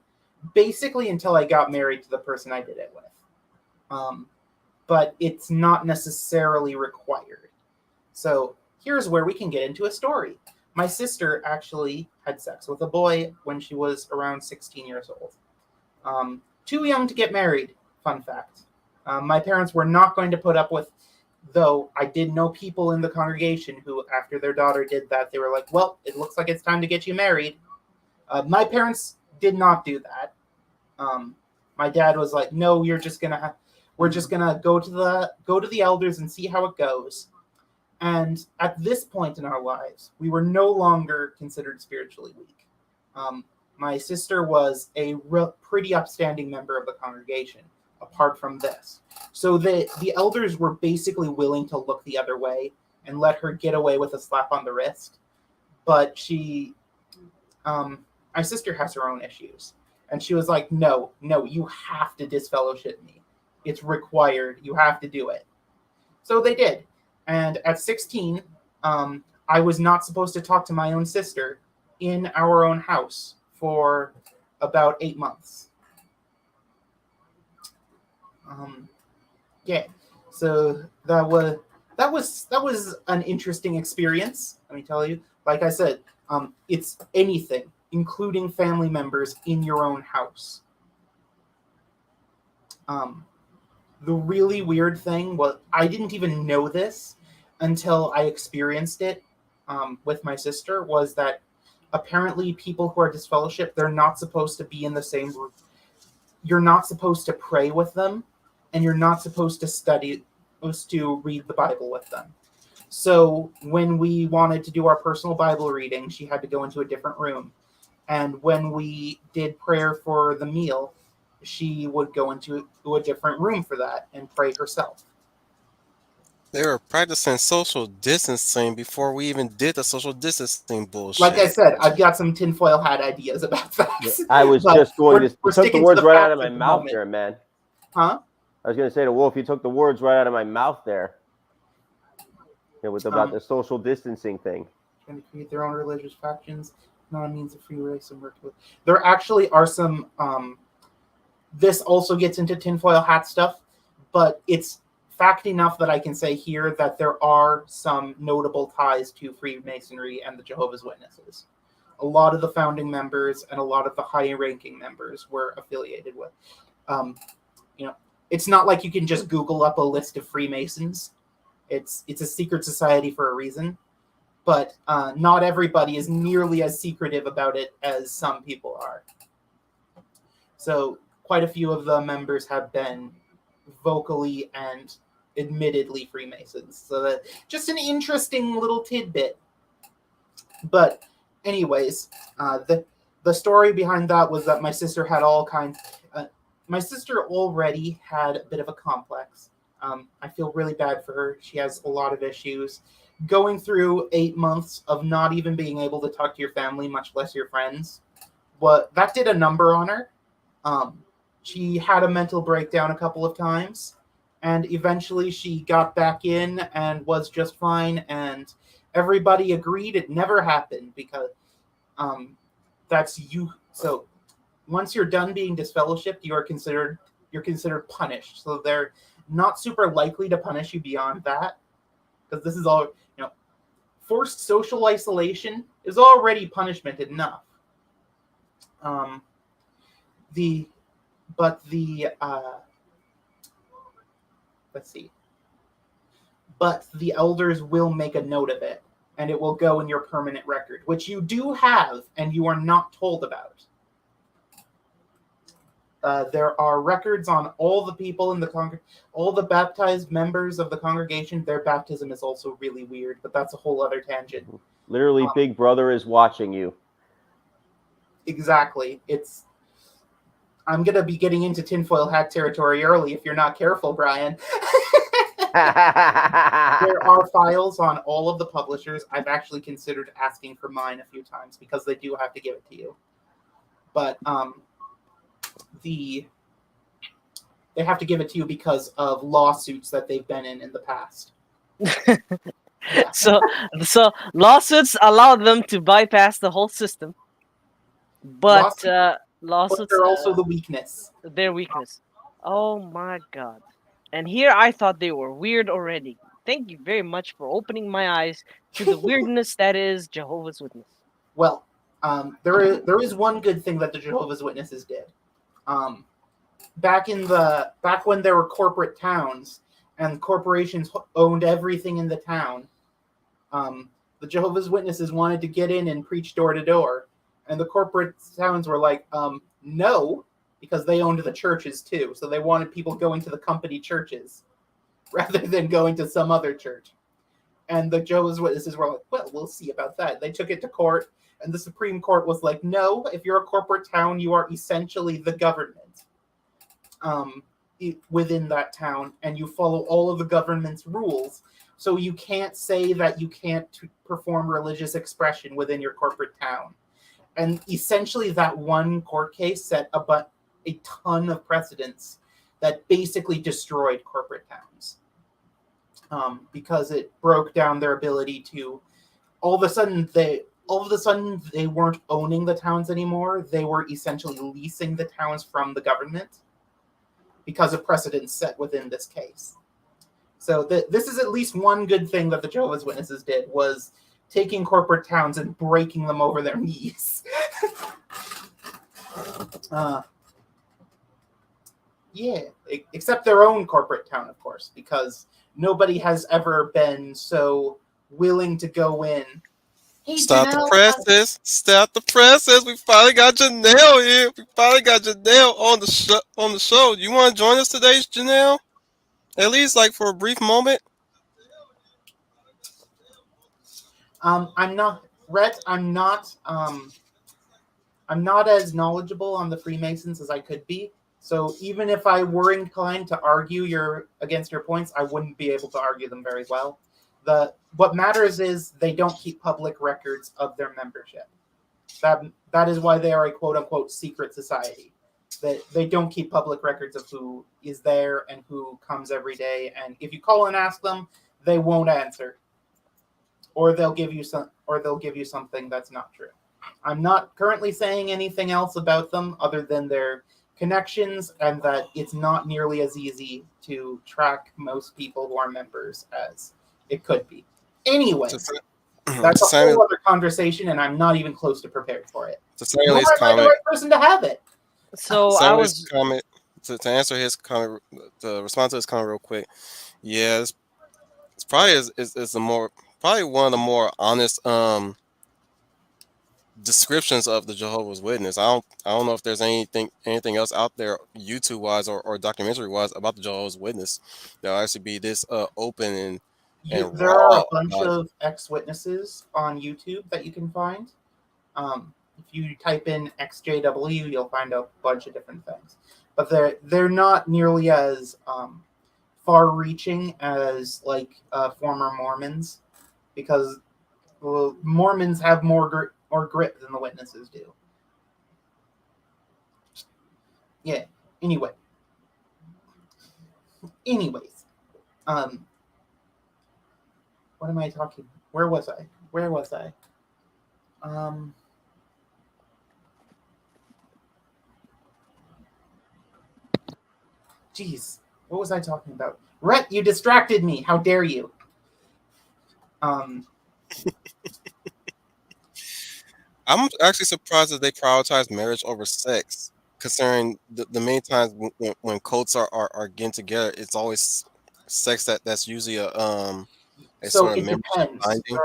basically until I got married to the person I did it with. But it's not necessarily required. So here's where we can get into a story. My sister actually had sex with a boy when she was around 16 years old. Too young to get married, fun fact. My parents were not going to put up with, though I did know people in the congregation who, after their daughter did that, they were like, well, it looks like it's time to get you married. My parents did not do that. My dad was like, no, we're just gonna go to the elders and see how it goes. And at this point in our lives, we were no longer considered spiritually weak. My sister was a pretty upstanding member of the congregation, apart from this. So the elders were basically willing to look the other way and let her get away with a slap on the wrist. But my sister has her own issues. And she was like, no, you have to disfellowship me. It's required. You have to do it. So they did. And at 16, I was not supposed to talk to my own sister in our own house for about 8 months. So that was an interesting experience. Let me tell you. Like I said, it's anything, including family members in your own house. The really weird thing was, I didn't even know this until I experienced it with my sister, was that apparently people who are disfellowshipped, they're not supposed to be in the same room. You're not supposed to pray with them, and you're not supposed to read the Bible with them. So when we wanted to do our personal Bible reading, she had to go into a different room. And when we did prayer for the meal, she would go into a different room for that and pray herself. They were practicing social distancing before we even did the social distancing bullshit. Like I said, I've got some tinfoil hat ideas about that. I was just going to you took the words right out of my mouth there, man. Huh? I was going to say to Wolf, you took the words right out of my mouth there. About the social distancing thing. Trying to create their own religious factions, not a means of free race and work with. There actually are some. This also gets into tinfoil hat stuff, but it's fact enough that I can say here that there are some notable ties to Freemasonry and the Jehovah's Witnesses. a lot of the founding members and a lot of the high-ranking members were affiliated with. You know, it's not like you can just Google up a list of Freemasons. It's a secret society for a reason, but not everybody is nearly as secretive about it as some people are. So quite a few of the members have been vocally and admittedly Freemasons. So that just an interesting little tidbit. But anyways, the story behind that was that my sister had all kinds. My sister already had a bit of a complex. I feel really bad for her. She has a lot of issues. Going through 8 months of not even being able to talk to your family, much less your friends, that did a number on her. She had a mental breakdown a couple of times, and eventually she got back in and was just fine. And everybody agreed it never happened because that's you. So once you're done being disfellowshipped, you're considered punished. So they're not super likely to punish you beyond that, because this is all, forced social isolation is already punishment enough. Let's see. But the elders will make a note of it, and it will go in your permanent record, which you do have, and you are not told about. There are records on all the people in the all the baptized members of the congregation. Their baptism is also really weird, but that's a whole other tangent. Literally, Big Brother is watching you. Exactly. I'm going to be getting into tinfoil hat territory early if you're not careful, Brian. There are files on all of the publishers. I've actually considered asking for mine a few times because they do have to give it to you. But they have to give it to you because of lawsuits that they've been in the past. Yeah. So lawsuits allow them to bypass the whole system, but lawsuits But they're also the weakness. their weakness. Oh my god! And here I thought they were weird already. Thank you very much for opening my eyes to the weirdness that is Jehovah's Witness. Well, there is one good thing that the Jehovah's Witnesses did. Back when there were corporate towns and corporations owned everything in the town, the Jehovah's Witnesses wanted to get in and preach door to door, and the corporate towns were like, no, because they owned the churches too. So they wanted people going to the company churches rather than going to some other church. And the Jehovah's Witnesses were like, well, we'll see about that. They took it to court, and the Supreme Court was like, no, if you're a corporate town, you are essentially the government within that town, and you follow all of the government's rules. So you can't say that you can't perform religious expression within your corporate town. And essentially that one court case set a ton of precedents that basically destroyed corporate towns, because it broke down their ability to, all of a sudden they weren't owning the towns anymore. They were essentially leasing the towns from the government because of precedents set within this case. So this is at least one good thing that the Jehovah's Witnesses did, was taking corporate towns and breaking them over their knees. Yeah, except their own corporate town, of course, because nobody has ever been so willing to go in. Hey, Stop Janelle, the presses! Stop the presses! We finally got Janelle here. We finally got Janelle on the show. You want to join us today, Janelle? At least, like, for a brief moment. I'm not, Rhett. I'm not as knowledgeable on the Freemasons as I could be. So even if I were inclined to argue against your points, I wouldn't be able to argue them very well. What matters is they don't keep public records of their membership. That is why they are a quote-unquote secret society. They don't keep public records of who is there and who comes every day. And if you call and ask them, they won't answer, or they'll give you something that's not true. I'm not currently saying anything else about them other than their connections, and that it's not nearly as easy to track most people who are members as it could be. Anyway, That's to a Samuel, whole other conversation, and I'm not even close to prepared for it. to Nor Samuel's am I the comment, right person to have it. So I Samuel's was comment, to answer his comment, to respond to his comment real quick. Yeah, it's probably is the more probably one of the more honest descriptions of the Jehovah's Witness. I don't know if there's anything else out there YouTube wise or documentary wise about the Jehovah's Witness that'll actually be this open and There are raw a bunch about it. of ex-witnesses on YouTube that you can find. If you type in XJW, you'll find a bunch of different things, but they're not nearly as far-reaching as like former Mormons, because Mormons have more grit than the witnesses do. Yeah. Anyway. Anyways, what am I talking? Where was I? Where was I? Jeez, what was I talking about? Rhett, you distracted me. How dare you? I'm actually surprised that they prioritize marriage over sex, considering the main times when cults are getting together, it's always sex that's usually a So sort of it membership depends. binding.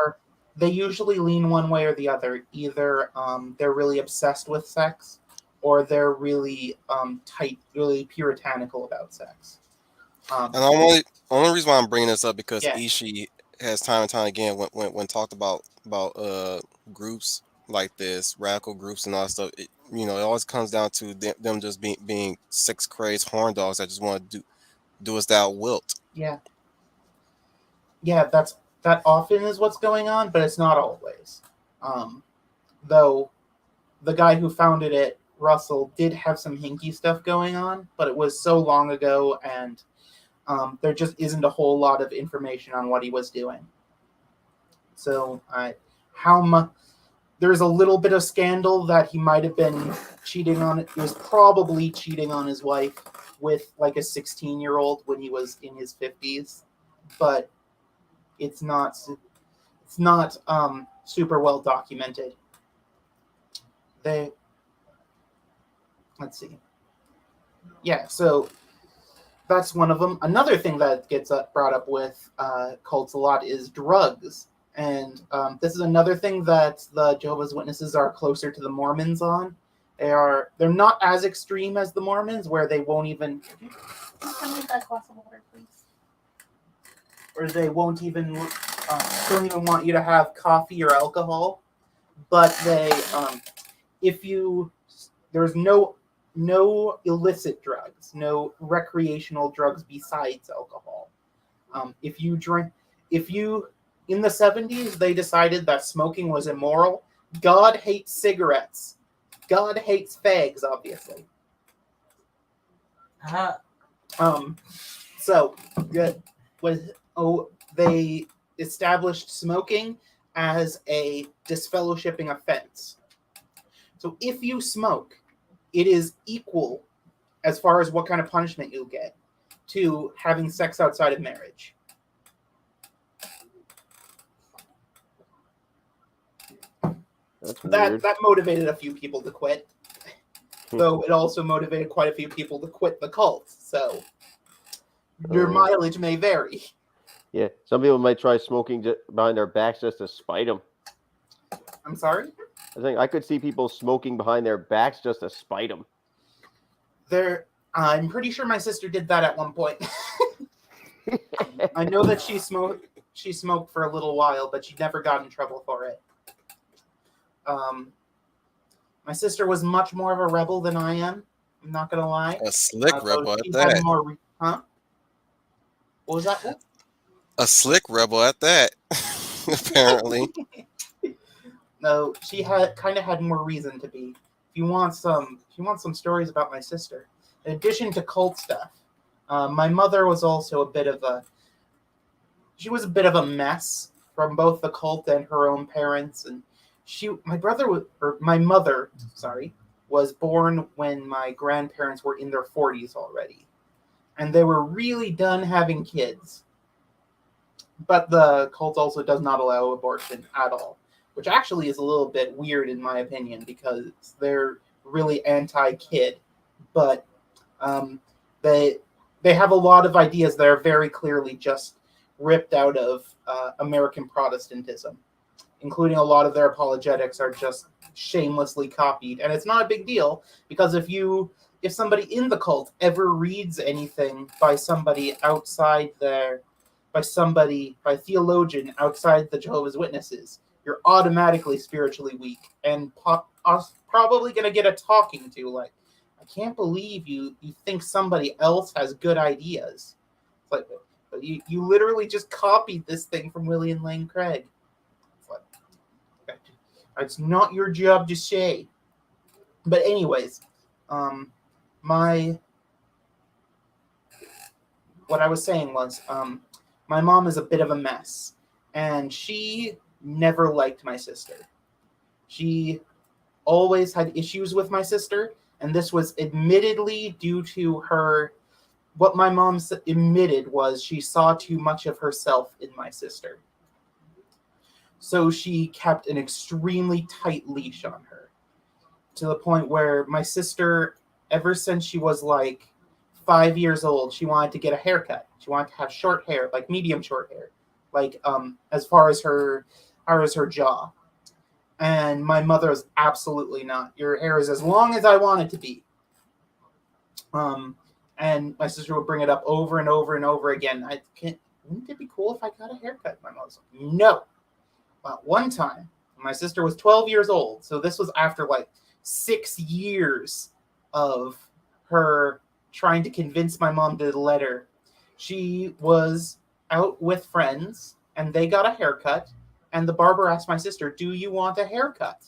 They usually lean one way or the other. Either they're really obsessed with sex, or they're really tight, really puritanical about sex. And I'm only reason why I'm bringing this up because Yeah, Ishii has time and time again when talked about groups like this, radical groups and all that stuff. It always comes down to them just being sex crazed horn dogs that just want to do as thou wilt. yeah, yeah. That often is what's going on, but it's not always. Though the guy who founded it, Russell, did have some hinky stuff going on, but it was so long ago, and there just isn't a whole lot of information on what he was doing. So, how much? There's a little bit of scandal that he might have been cheating on. He was probably cheating on his wife with like a 16-year-old when he was in his 50s, but it's not. It's not super well documented. They Let's see. Yeah, so that's one of them. Another thing that gets brought up with cults a lot is drugs, and this is another thing that the Jehovah's Witnesses are closer to the Mormons on. They're not as extreme as the Mormons, where they won't even. Can I make that glass of water, please? Or they won't even don't even want you to have coffee or alcohol, but if you there's no illicit drugs, no recreational drugs besides alcohol. If you in the 70s they decided that smoking was immoral. God hates cigarettes. God hates fags, obviously. So good. They established smoking as a disfellowshipping offense. So if you smoke, it is equal as far as what kind of punishment you'll get to having sex outside of marriage. That's weird. That motivated a few people to quit. Though it also motivated quite a few people to quit the cult. So your mileage may vary. Yeah, some people might try smoking behind their backs just to spite them. I'm sorry? I could see people smoking behind their backs just to spite them. I'm pretty sure my sister did that at one point. I know that she smoked for a little while, but she never got in trouble for it. My sister was much more of a rebel than I am. I'm not gonna lie. A slick rebel at She that. had more. Huh? What was that? A slick rebel at that. Apparently. No, she had more reason to be. If you want some stories about my sister, in addition to cult stuff, my mother was also a bit of a mess from both the cult and her own parents. And my mother, was born when my grandparents were in their 40s already, and they were really done having kids. but the cult also does not allow abortion at all, which actually is a little bit weird in my opinion because they're really anti-kid, but um, they they have a lot of ideas that are very clearly just ripped out of American Protestantism, including a lot of their apologetics are just shamelessly copied, and it's not a big deal because if somebody in the cult ever reads anything by somebody outside their by theologian outside the Jehovah's Witnesses, you're automatically spiritually weak and probably going to get a talking to like, I can't believe you think somebody else has good ideas. It's like, but you literally just copied this thing from William Lane Craig. It's like, it's not your job to say. But anyways, my what I was saying was, my mom is a bit of a mess, and she never liked my sister. She always had issues with my sister, and this was admittedly due to her. What my mom admitted was she saw too much of herself in my sister. So she kept an extremely tight leash on her to the point where my sister, ever since she was like 5 years old, she wanted to get a haircut. She wanted to have short hair, like medium short hair, like as far as her jaw. And my mother was absolutely not. Your hair is as long as I want it to be. And my sister would bring it up over and over and over again. Wouldn't it be cool if I got a haircut? My mom was like, no. Well, one time, my sister was 12 years old, so this was after like 6 years of her trying to convince my mom to let her. She was out with friends, and they got a haircut, and the barber asked my sister, do you want a haircut?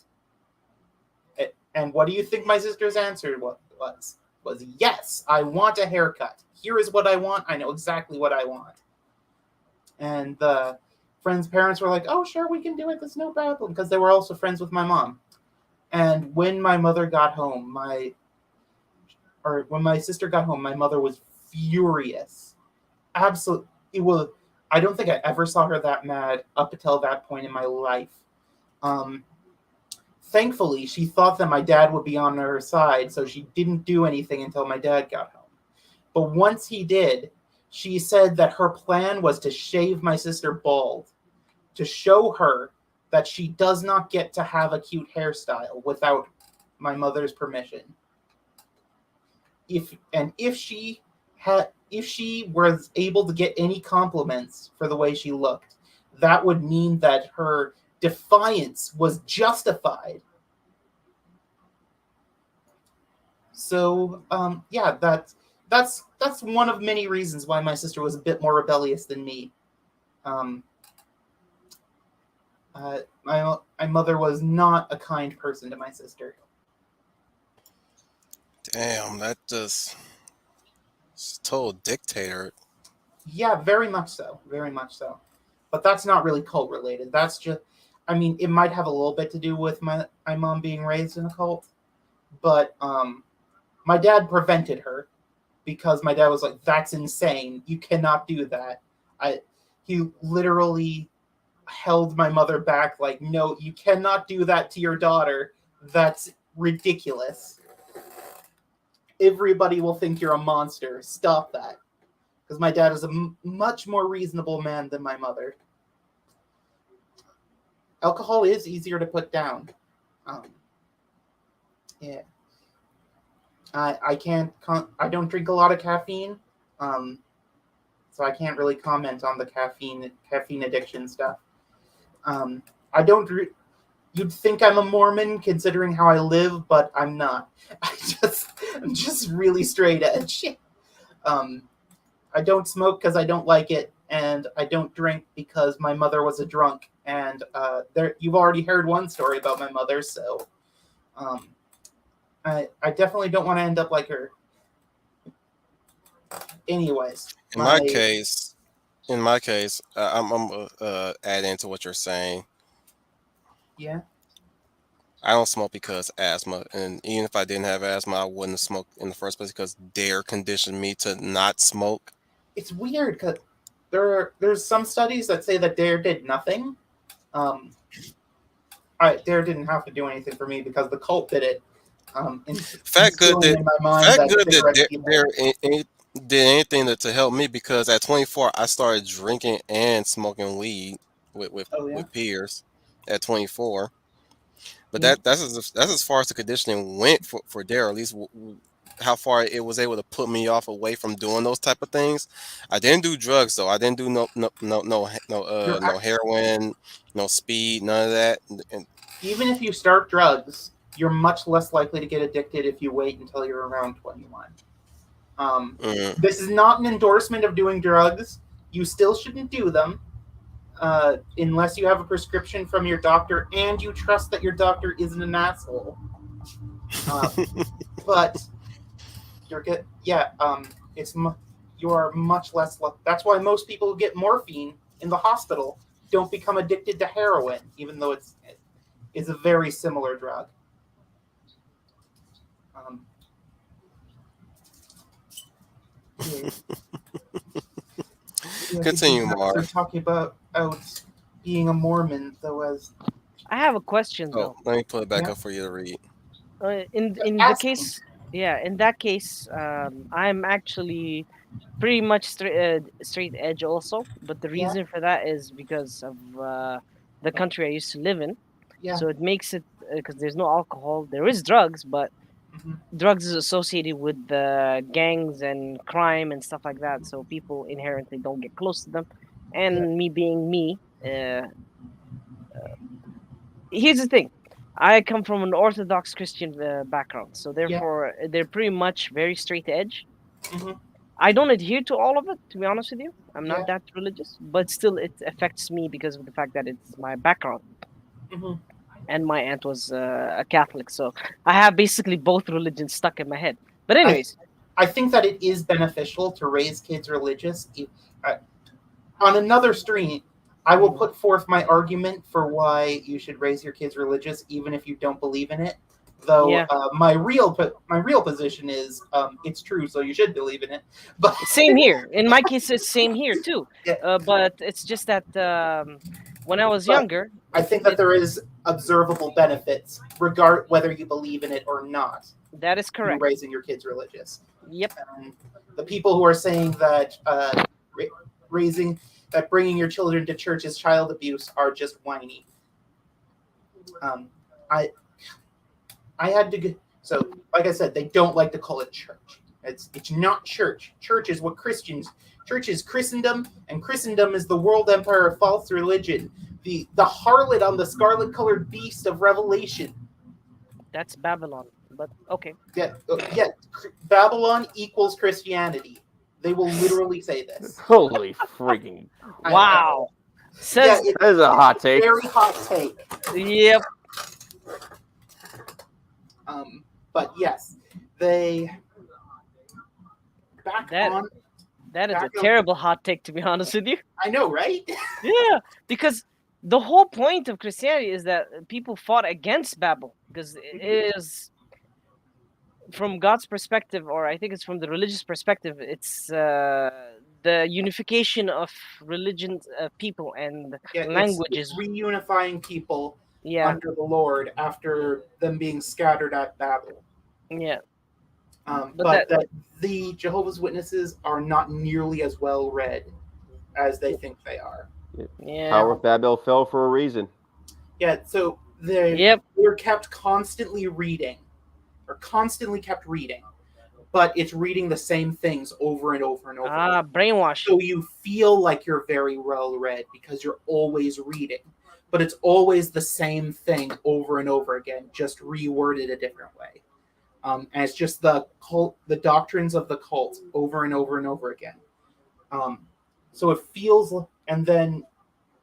And what do you think my sister's answer was? Was yes, I want a haircut. Here is what I want. I know exactly what I want. And the friend's parents were like, oh, sure, we can do it. That's no problem. Because they were also friends with my mom. And when my mother got home, when my sister got home, my mother was furious. Absolutely. I don't think I ever saw her that mad up until that point in my life. Thankfully, she thought that my dad would be on her side, so she didn't do anything until my dad got home. But once he did, she said that her plan was to shave my sister bald to show her that she does not get to have a cute hairstyle without my mother's permission. If she was able to get any compliments for the way she looked, that would mean that her defiance was justified. So, yeah, that's one of many reasons why my sister was a bit more rebellious than me. My mother was not a kind person to my sister. Damn, that just it's a total dictator. Yeah, very much so. Very much so. But that's not really cult related. That's just, I mean, it might have a little bit to do with my mom being raised in a cult, but my dad prevented her because my dad was like, that's insane. You cannot do that. He literally held my mother back like, no, you cannot do that to your daughter. That's ridiculous. Everybody will think you're a monster. Stop that. Because my dad is a much more reasonable man than my mother. Alcohol is easier to put down. Yeah. I don't drink a lot of caffeine, so I can't really comment on the caffeine addiction stuff. You'd think I'm a Mormon considering how I live, but I'm not. I'm just really straight edge. I don't smoke because I don't like it, and I don't drink because my mother was a drunk. And you've already heard one story about my mother, so I definitely don't want to end up like her. Anyways, In my case, I'm add into what you're saying. yeah, I don't smoke because asthma, and even if I didn't have asthma, I wouldn't have smoked in the first place because Dare conditioned me to not smoke. it's weird because there's some studies that say that Dare did nothing. Dare didn't have to do anything for me because the cult did it. Fact good Instilling that in my mind fact that good that cigarettes kill. did anything to help me because at 24 I started drinking and smoking weed Oh yeah. with peers at 24. But Yeah. that's as far as the conditioning went for Dare. At least how far it was able to put me off away from doing those type of things. I didn't do drugs though. I didn't do You're no heroin, no speed, none of that. And Even if you start drugs, you're much less likely to get addicted if you wait until you're around 21. mm, This is not an endorsement of doing drugs. You still shouldn't do them unless you have a prescription from your doctor and you trust that your doctor isn't an asshole. But you're good. Yeah, you are much less. That's why most people who get morphine in the hospital don't become addicted to heroin, even though it's a very similar drug. Yeah. Continue, We're Marv. talking about being a Mormon, though. As I have a question Oh, though. let me put it back Yeah. up for you to read. In the ask me. case, yeah, in that case, I'm actually pretty much straight edge also. But the Yeah. reason for that is because of the country I used to live in. Yeah. So it makes it because there's no alcohol. There is drugs, but Mhm. drugs is associated with the gangs and crime and stuff like that. So people inherently don't get close to them. And Yeah. me being me, here's the thing. I come from an Orthodox Christian background, so Yeah. therefore they're pretty much very straight edge. Mhm. I don't adhere to all of it, to be honest with you. I'm Yeah. not that religious, but still it affects me because of the fact that it's my background. Mhm. And my aunt was a Catholic, so I have basically both religions stuck in my head. But I anyways, I think that it is beneficial to raise kids religious. On another stream, I will put forth my argument for why you should raise your kids religious, even if you don't believe in it. Though yeah, my real position is it's true, so you should believe in it. But same here. In my case, it's same here too. yeah, But it's just that when I was but younger, I think that there is observable benefits, regard whether you believe in it or not, that is to correct. raising your kids religious. Yep. The people who are saying that bringing your children to church is child abuse are just whiny. I had to so like I said, they don't like to call it church. It's not church. Church is what Christians. Church is Christendom, and Christendom is the world empire of false religion. The harlot on the scarlet colored beast of Revelation. That's Babylon. But okay. Yeah. Babylon equals Christianity. They will literally say this. Holy freaking! Wow. Yeah, Says it's That is a hot take. very hot take. yep. But yes, they back That on. that is a Back on- terrible hot take, to be honest with you. I know, right? Yeah, because the whole point of Christianity is that people fought against Babel because it is from God's perspective, or I think it's from the religious perspective. It's the unification of religions, people, and Yeah, languages. it's reunifying people Yeah, under the Lord after them being scattered at Babel. yeah. But that the Jehovah's Witnesses are not nearly as well read as they think they are. Yeah. Tower of Babel fell for a reason. Yeah, so they're kept constantly reading, or constantly kept reading, but it's reading the same things over and over and over. Brainwash. So you feel like you're very well read because you're always reading, but it's always the same thing over and over again, just reworded a different way. And it's just the doctrines of the cult over and over and over again. So it feels, and then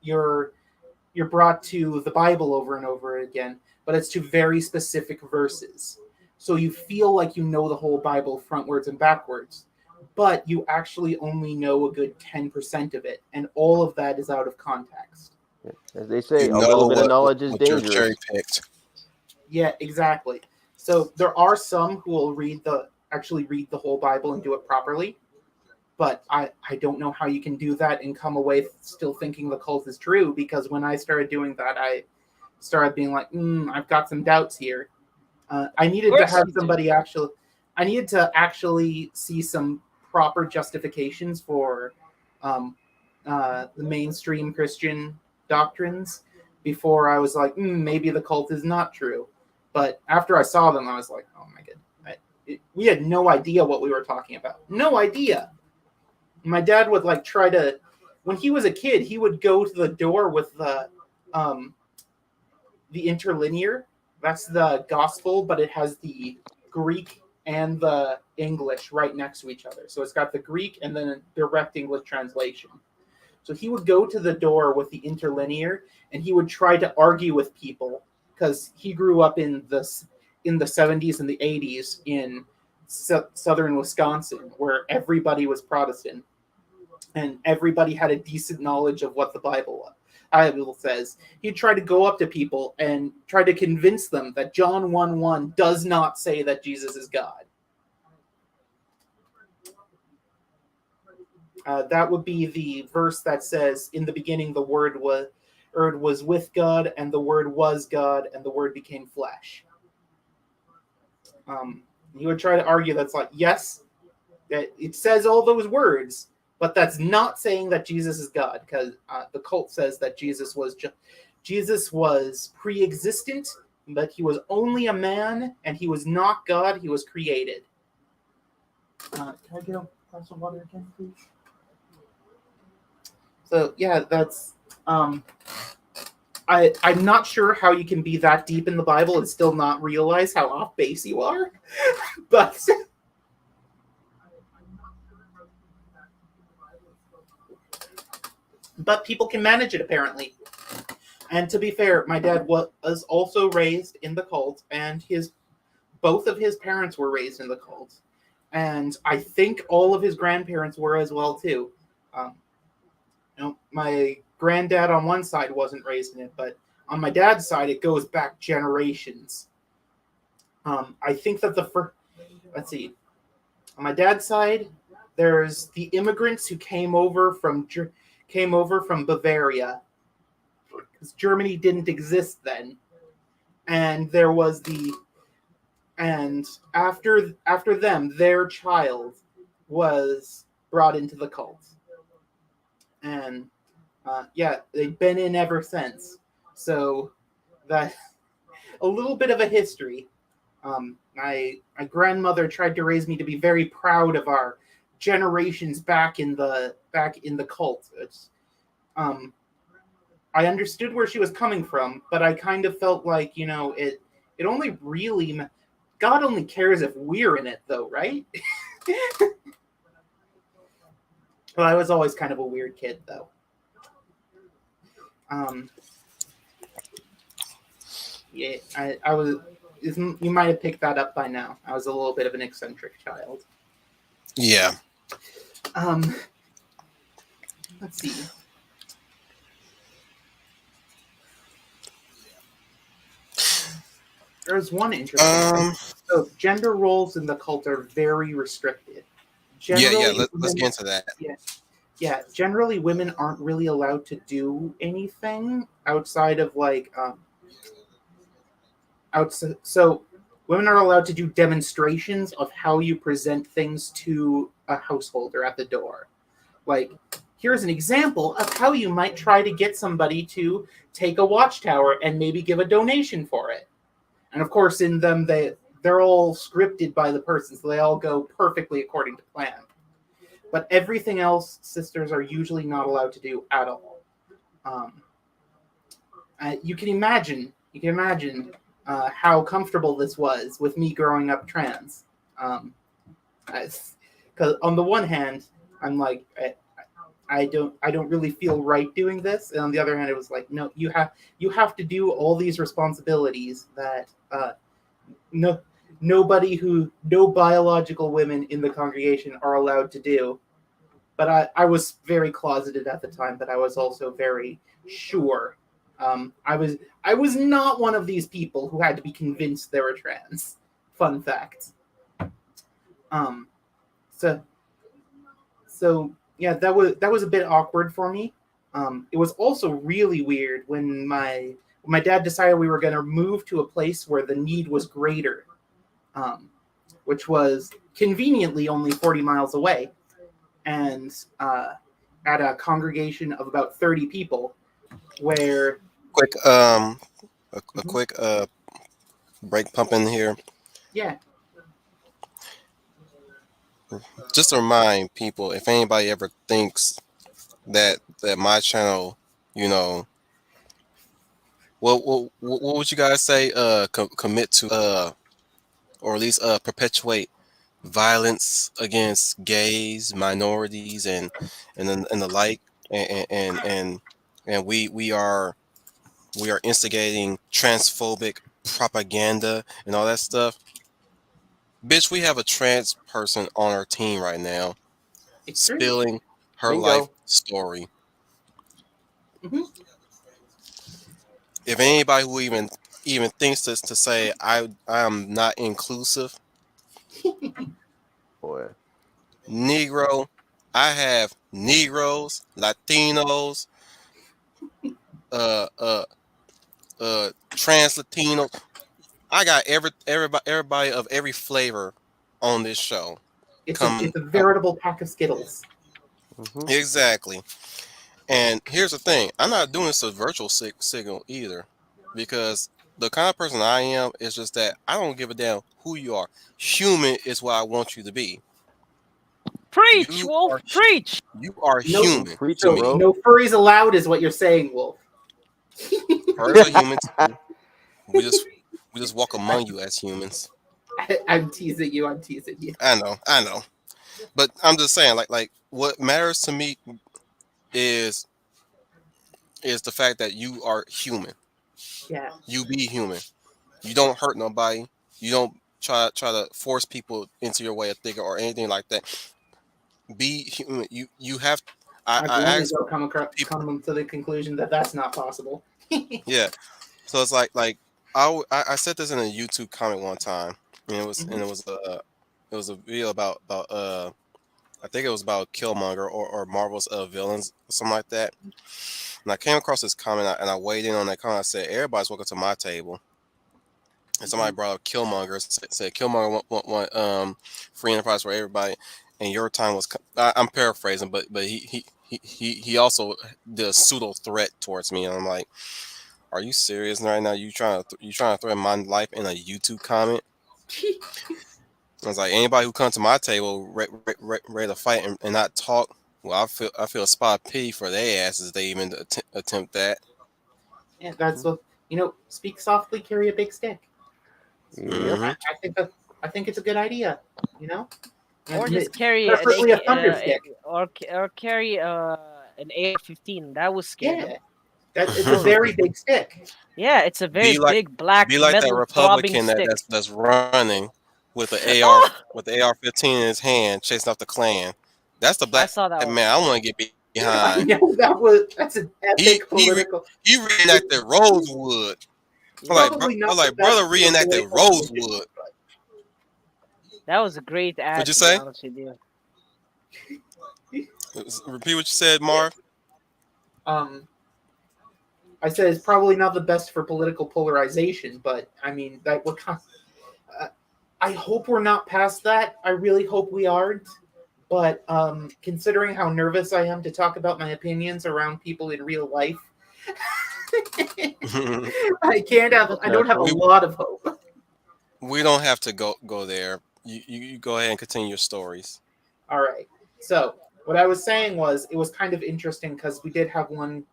you're brought to the Bible over and over again, but it's to very specific verses. So you feel like you know the whole Bible frontwards and backwards, but you actually only know a good 10% of it, and all of that is out of context. As they say, You a know little bit of what knowledge is you're dangerous. cherry picked. Yeah, exactly. So there are some who will actually read the whole Bible and do it properly, but I don't know how you can do that and come away still thinking the cult is true, because when I started doing that, I started being like, I've got some doubts here. I needed to have somebody actually, I needed to actually see some proper justifications for the mainstream Christian doctrines before I was like, maybe the cult is not true. But after I saw them, I was like, oh my god, we had no idea what we were talking about. No idea. My dad would like try to, when he was a kid, he would go to the door with the interlinear. That's the gospel, but it has the Greek and the English right next to each other. So it's got the Greek and then a direct English translation. So he would go to the door with the interlinear, and he would try to argue with people, because he grew up in the 70s and the 80s in southern Wisconsin, where everybody was Protestant and everybody had a decent knowledge of what the Bible says. He'd try to go up to people and try to convince them that John 1:1 does not say that Jesus is God. That would be the verse that says, in the beginning the Word was with God, and the Word was God, and the Word became flesh. He would try to argue that's like, yes, that it says all those words, but that's not saying that Jesus is God, because the cult says that Jesus was pre-existent, but he was only a man, and he was not God, he was created. Can I get a glass of water again, please? So yeah, that's I'm not sure how you can be that deep in the Bible and still not realize how off base you are, but people can manage it apparently. And to be fair, my dad was also raised in the cult, and both of his parents were raised in the cult, and I think all of his grandparents were as well too. My granddad on one side wasn't raised in it, but on my dad's side, it goes back generations. I think that let's see, on my dad's side, there's the immigrants who came over from Bavaria, because Germany didn't exist then, and there was after them, their child was brought into the cult. And they've been in ever since. So that a little bit of a history. My grandmother tried to raise me to be very proud of our generations back in the cult. I understood where she was coming from, but I kind of felt like, it only really, God only cares if we're in it, though, right? Well, I was always kind of a weird kid, though. I was. You might have picked that up by now. I was a little bit of an eccentric child. Yeah. Let's see. There's one interesting thing. So gender roles in the cult are very restricted. Generally, let's get into that. Yeah. Generally, women aren't really allowed to do anything outside of So women are allowed to do demonstrations of how you present things to a householder at the door. Like, here's an example of how you might try to get somebody to take a watchtower and maybe give a donation for it. And of course, in them, they're all scripted by the person, so they all go perfectly according to plan. But everything else, sisters are usually not allowed to do at all. You can imagine how comfortable this was with me growing up trans. Because on the one hand, I'm like, I don't really feel right doing this, and on the other hand, it was like, no, you have to do all these responsibilities that no biological women in the congregation are allowed to do. But I was very closeted at the time, but I was also very sure. I was not one of these people who had to be convinced they were trans. Fun fact. So So yeah, that was a bit awkward for me. It was also really weird when my dad decided we were going to move to a place where the need was greater, um, which was conveniently only 40 miles away, and at a congregation of about 30 people, where Quick a Mhm. quick break pump in here. yeah, Just to remind people, if anybody ever thinks that my channel, you know, what would you guys say? Commit to or at least perpetuate violence against gays, minorities, and the like, and and and, and we are instigating transphobic propaganda and all that stuff. Bitch, we have a trans person on our team right now it's true. spilling her life Bingo. story. Hmm. If anybody who even thinks this to say I am not inclusive, Boy. Negro, I have Negroes, Latinos, uh uh trans Latinos. I got everybody of every flavor on this show. It's Come a veritable pack of Skittles. Hmm. exactly. And here's the thing: I'm not doing this as a virtual signal either, because the kind of person I am is just that I don't give a damn who you are. Human is what I want you to be. Preach, You Wolf, are preach. you are No, I'm human to preaching, so me. bro. no furries allowed is what you're saying, Wolf. Birds are human too. We just we just walk among you as humans. I'm teasing you. I'm teasing you. I know. But I'm just saying, like what matters to me is is the fact that you are human. Yeah, You be human. You don't hurt nobody. You don't try to force people into your way of thinking or anything like that. Be human. You have. I've I long ask ago people. come to the conclusion that that's not possible. Yeah. So it's like I said this in a YouTube comment one time, and Mhm. it was a video about I think it was about Killmonger or Marvel's villains or something like that. And I came across this comment and I weighed in on that comment. I said, everybody's welcome to my table. And somebody Mhm. brought up Killmonger, said Killmonger want free enterprise for everybody, and your time was. I'm paraphrasing, but he also did a pseudo threat towards me, and I'm like, are you serious right now? You trying to threaten my life in a YouTube comment? I was like, anybody who comes to my table ready to fight and not talk, well, I feel a spot of pity for their asses. They even attempt that. Yeah, that's what Speak softly, carry a big stick. Yep. Hmm I think it's a good idea. You know, Or and just carry an preferably a AK, thunder stick. or carry an AR-15. That would scare them. Yeah, that it's a very big stick. Yeah, it's a very Be like big black be like that metal throbbing Republican stick. that's running with the AR Oh, with the AR-15 in his hand, chasing off the Klan. That's the I black saw that one. man I want to get behind. I know that's an He epic he re- political. he reenacted Rosewood. Yeah, Probably I not the like brother best for reenacted political position, Rosewood. but that was a great What'd ad, you to be say? honest with you. Repeat what you said, Marv. um, I said it's probably not the best for political polarization. But I mean that what kind. I hope we're not past that. I really hope we aren't. But considering how nervous I am to talk about my opinions around people in real life, I can't have. That's I don't have a natural. lot of hope. We don't have to go there. You go ahead and continue your stories. All right. So what I was saying was it was kind of interesting because we did have one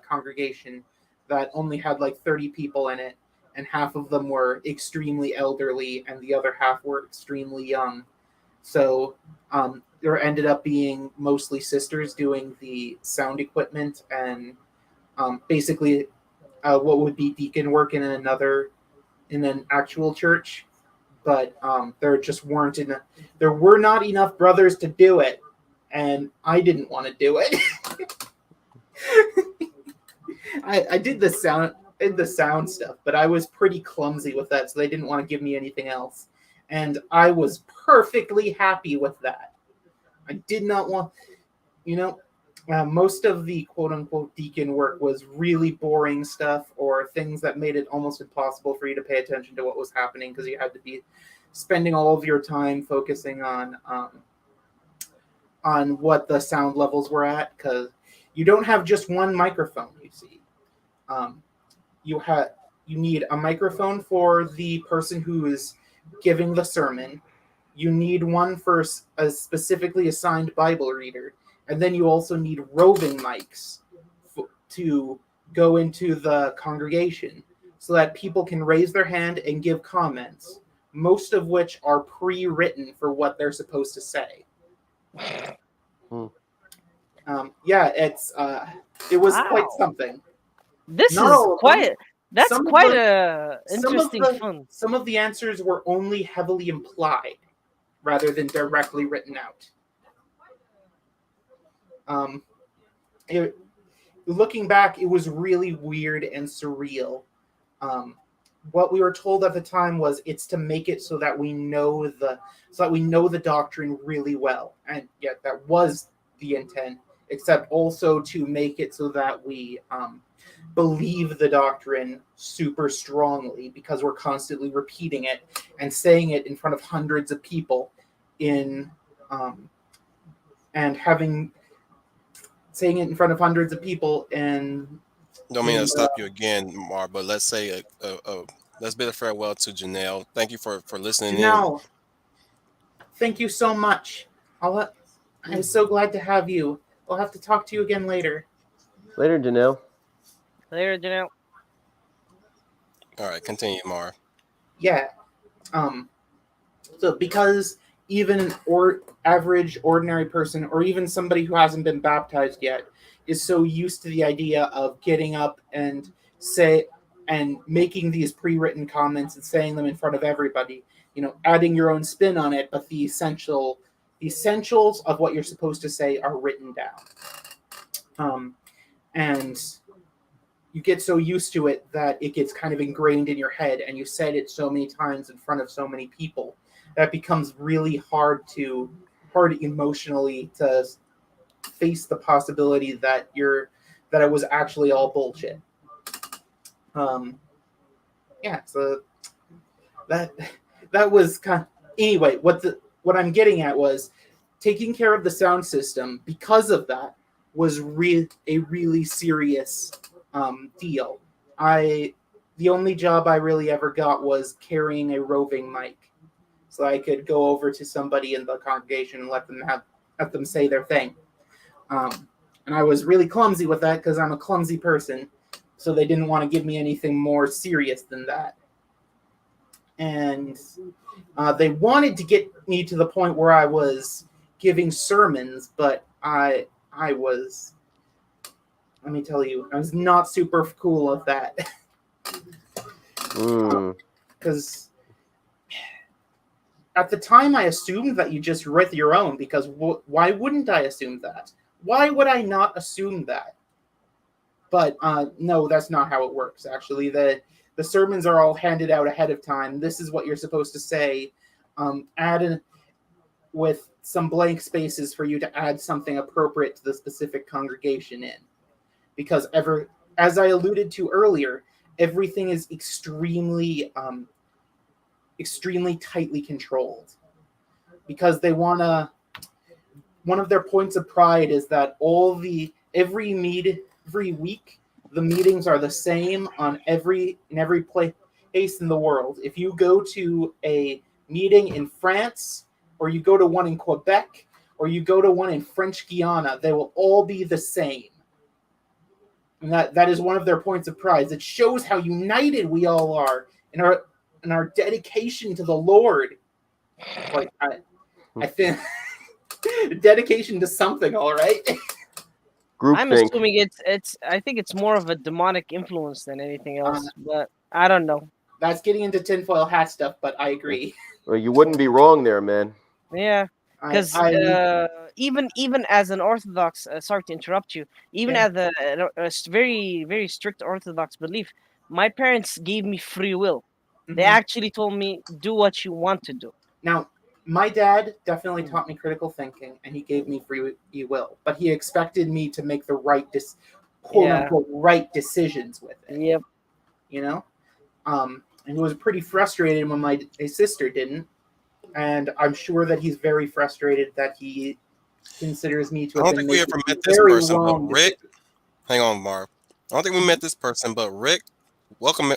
congregation that only had like 30 people in it, and half of them were extremely elderly, and the other half were extremely young. So there ended up being mostly sisters doing the sound equipment and basically what would be deacon work in an actual church. But there were not enough brothers to do it, and I didn't want to do it. I did the sound stuff, but I was pretty clumsy with that, so they didn't want to give me anything else, and I was perfectly happy with that. I did not want you know, most of the quote unquote deacon work was really boring stuff or things that made it almost impossible for you to pay attention to what was happening because you had to be spending all of your time focusing on what the sound levels were at because you don't have just one microphone. You see, um, you have you need a microphone for the person who is giving the sermon. You need one for a specifically assigned Bible reader, and then you also need roving mics to go into the congregation so that people can raise their hand and give comments, most of which are pre-written for what they're supposed to say. Hmm. Yeah, it was quite Wow. something. This Not is all of them. quite. That's Some of quite the a some of interesting the fun. some of the answers were only heavily implied rather than directly written out. Um, it, Looking back, it was really weird and surreal. Um, what we were told at the time was it's to make it so that we know the doctrine really well, and yet that was the intent. Except also to make it so that we believe the doctrine super strongly because we're constantly repeating it and saying it in front of hundreds of people in um, and having saying it in front of hundreds of people Don't mean in to stop you again, Mar, but let's say let's bid a farewell to Janelle. Thank you for listening in. Janelle, thank you so much. I'm so glad to have you. I'll have to talk to you again later. Later, Janelle. Later, Janelle. All right, continue, Mar. Yeah. Um. So because even an average ordinary person, or even somebody who hasn't been baptized yet, is so used to the idea of getting up and say and making these pre-written comments and saying them in front of everybody, adding your own spin on it, but the essentials of what you're supposed to say are written down. And you get so used to it that it gets kind of ingrained in your head, and you said it so many times in front of so many people that becomes really hard emotionally to face the possibility that it was actually all bullshit. Yeah, so that that was kind of, anyway. What I'm getting at was taking care of the sound system because of that was a really serious deal. The only job I really ever got was carrying a roving mic, so I could go over to somebody in the congregation and let them say their thing. And I was really clumsy with that because I'm a clumsy person, so they didn't want to give me anything more serious than that. And they wanted to get me to the point where I was giving sermons, but I was, let me tell you, I was not super cool with that. Because at the time I assumed that you just write your own, because why wouldn't I assume that? Why would I not assume that? But no, that's not how it works, actually. The sermons are all handed out ahead of time. This is what you're supposed to say. With some blank spaces for you to add something appropriate to the specific congregation in. Because as I alluded to earlier, everything is extremely tightly controlled. Because they want to... One of their points of pride is that every week, the meetings are the same in every place in the world. If you go to a meeting in France, or you go to one in Quebec, or you go to one in French Guiana, they will all be the same. And that is one of their points of pride. It shows how united we all are in our dedication to the Lord. Like I think dedication to something, all right. I'm Groupthink. assuming it's. I think it's more of a demonic influence than anything else, but I don't know. That's getting into tinfoil hat stuff, but I agree. Well, you wouldn't be wrong there, man. Yeah, because even as an Orthodox, sorry to interrupt you, even Yeah. as a very very strict Orthodox belief, my parents gave me free will. They Mhm. actually told me do what you want to do. Now, my dad definitely taught me critical thinking, and he gave me free will, but he expected me to make the right, quote Yeah. unquote, right decisions with it. Yep. You know, and he was pretty frustrated when my sister didn't, and I'm sure that he's very frustrated that he considers me to I have don't been think we making ever met this very person, but wrong Rick. decisions. Hang on, Marv. I don't think we met this person, but Rick. Welcome,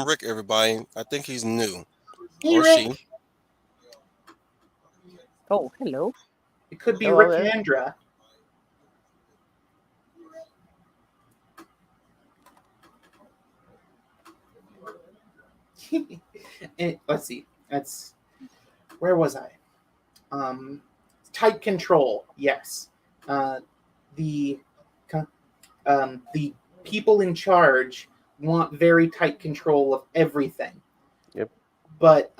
Rick. Everybody. I think he's new, Hey, or she. Rick. Oh, hello. It could be Hello Rick there. Andra. Let's see. That's where was I? Tight control. Yes. Uh, the the people in charge want very tight control of everything. Yep. But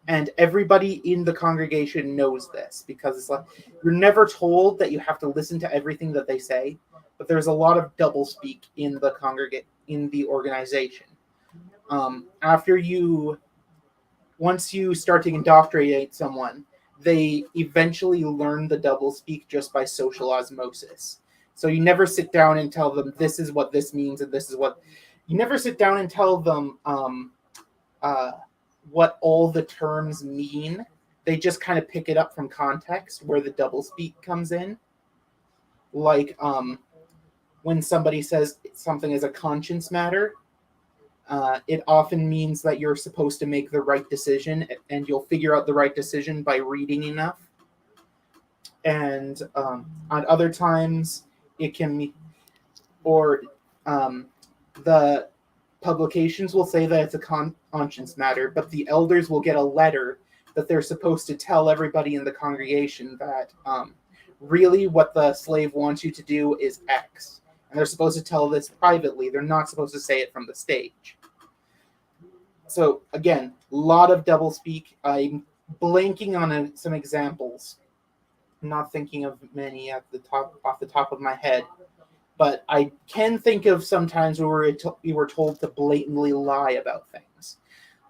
and everybody in the congregation knows this because it's like you're never told that you have to listen to everything that they say, but there's a lot of doublespeak in the in the organization. After you once you start to indoctrinate someone, they eventually learn the doublespeak just by social osmosis. So you never sit down and tell them this is what this means and this is what you never sit down and tell them what all the terms mean. They just kind of pick it up from context where the doublespeak comes in. Like when somebody says something is a conscience matter, it often means that you're supposed to make the right decision, and you'll figure out the right decision by reading enough. And on other times, it can, or the publications will say that it's a conscience matter, but the elders will get a letter that they're supposed to tell everybody in the congregation that really what the slave wants you to do is X. And they're supposed to tell this privately. They're not supposed to say it from the stage. So again, a lot of doublespeak. I'm blanking on some examples. I'm not thinking of many off the top of my head. But I can think of sometimes where we were told to blatantly lie about things.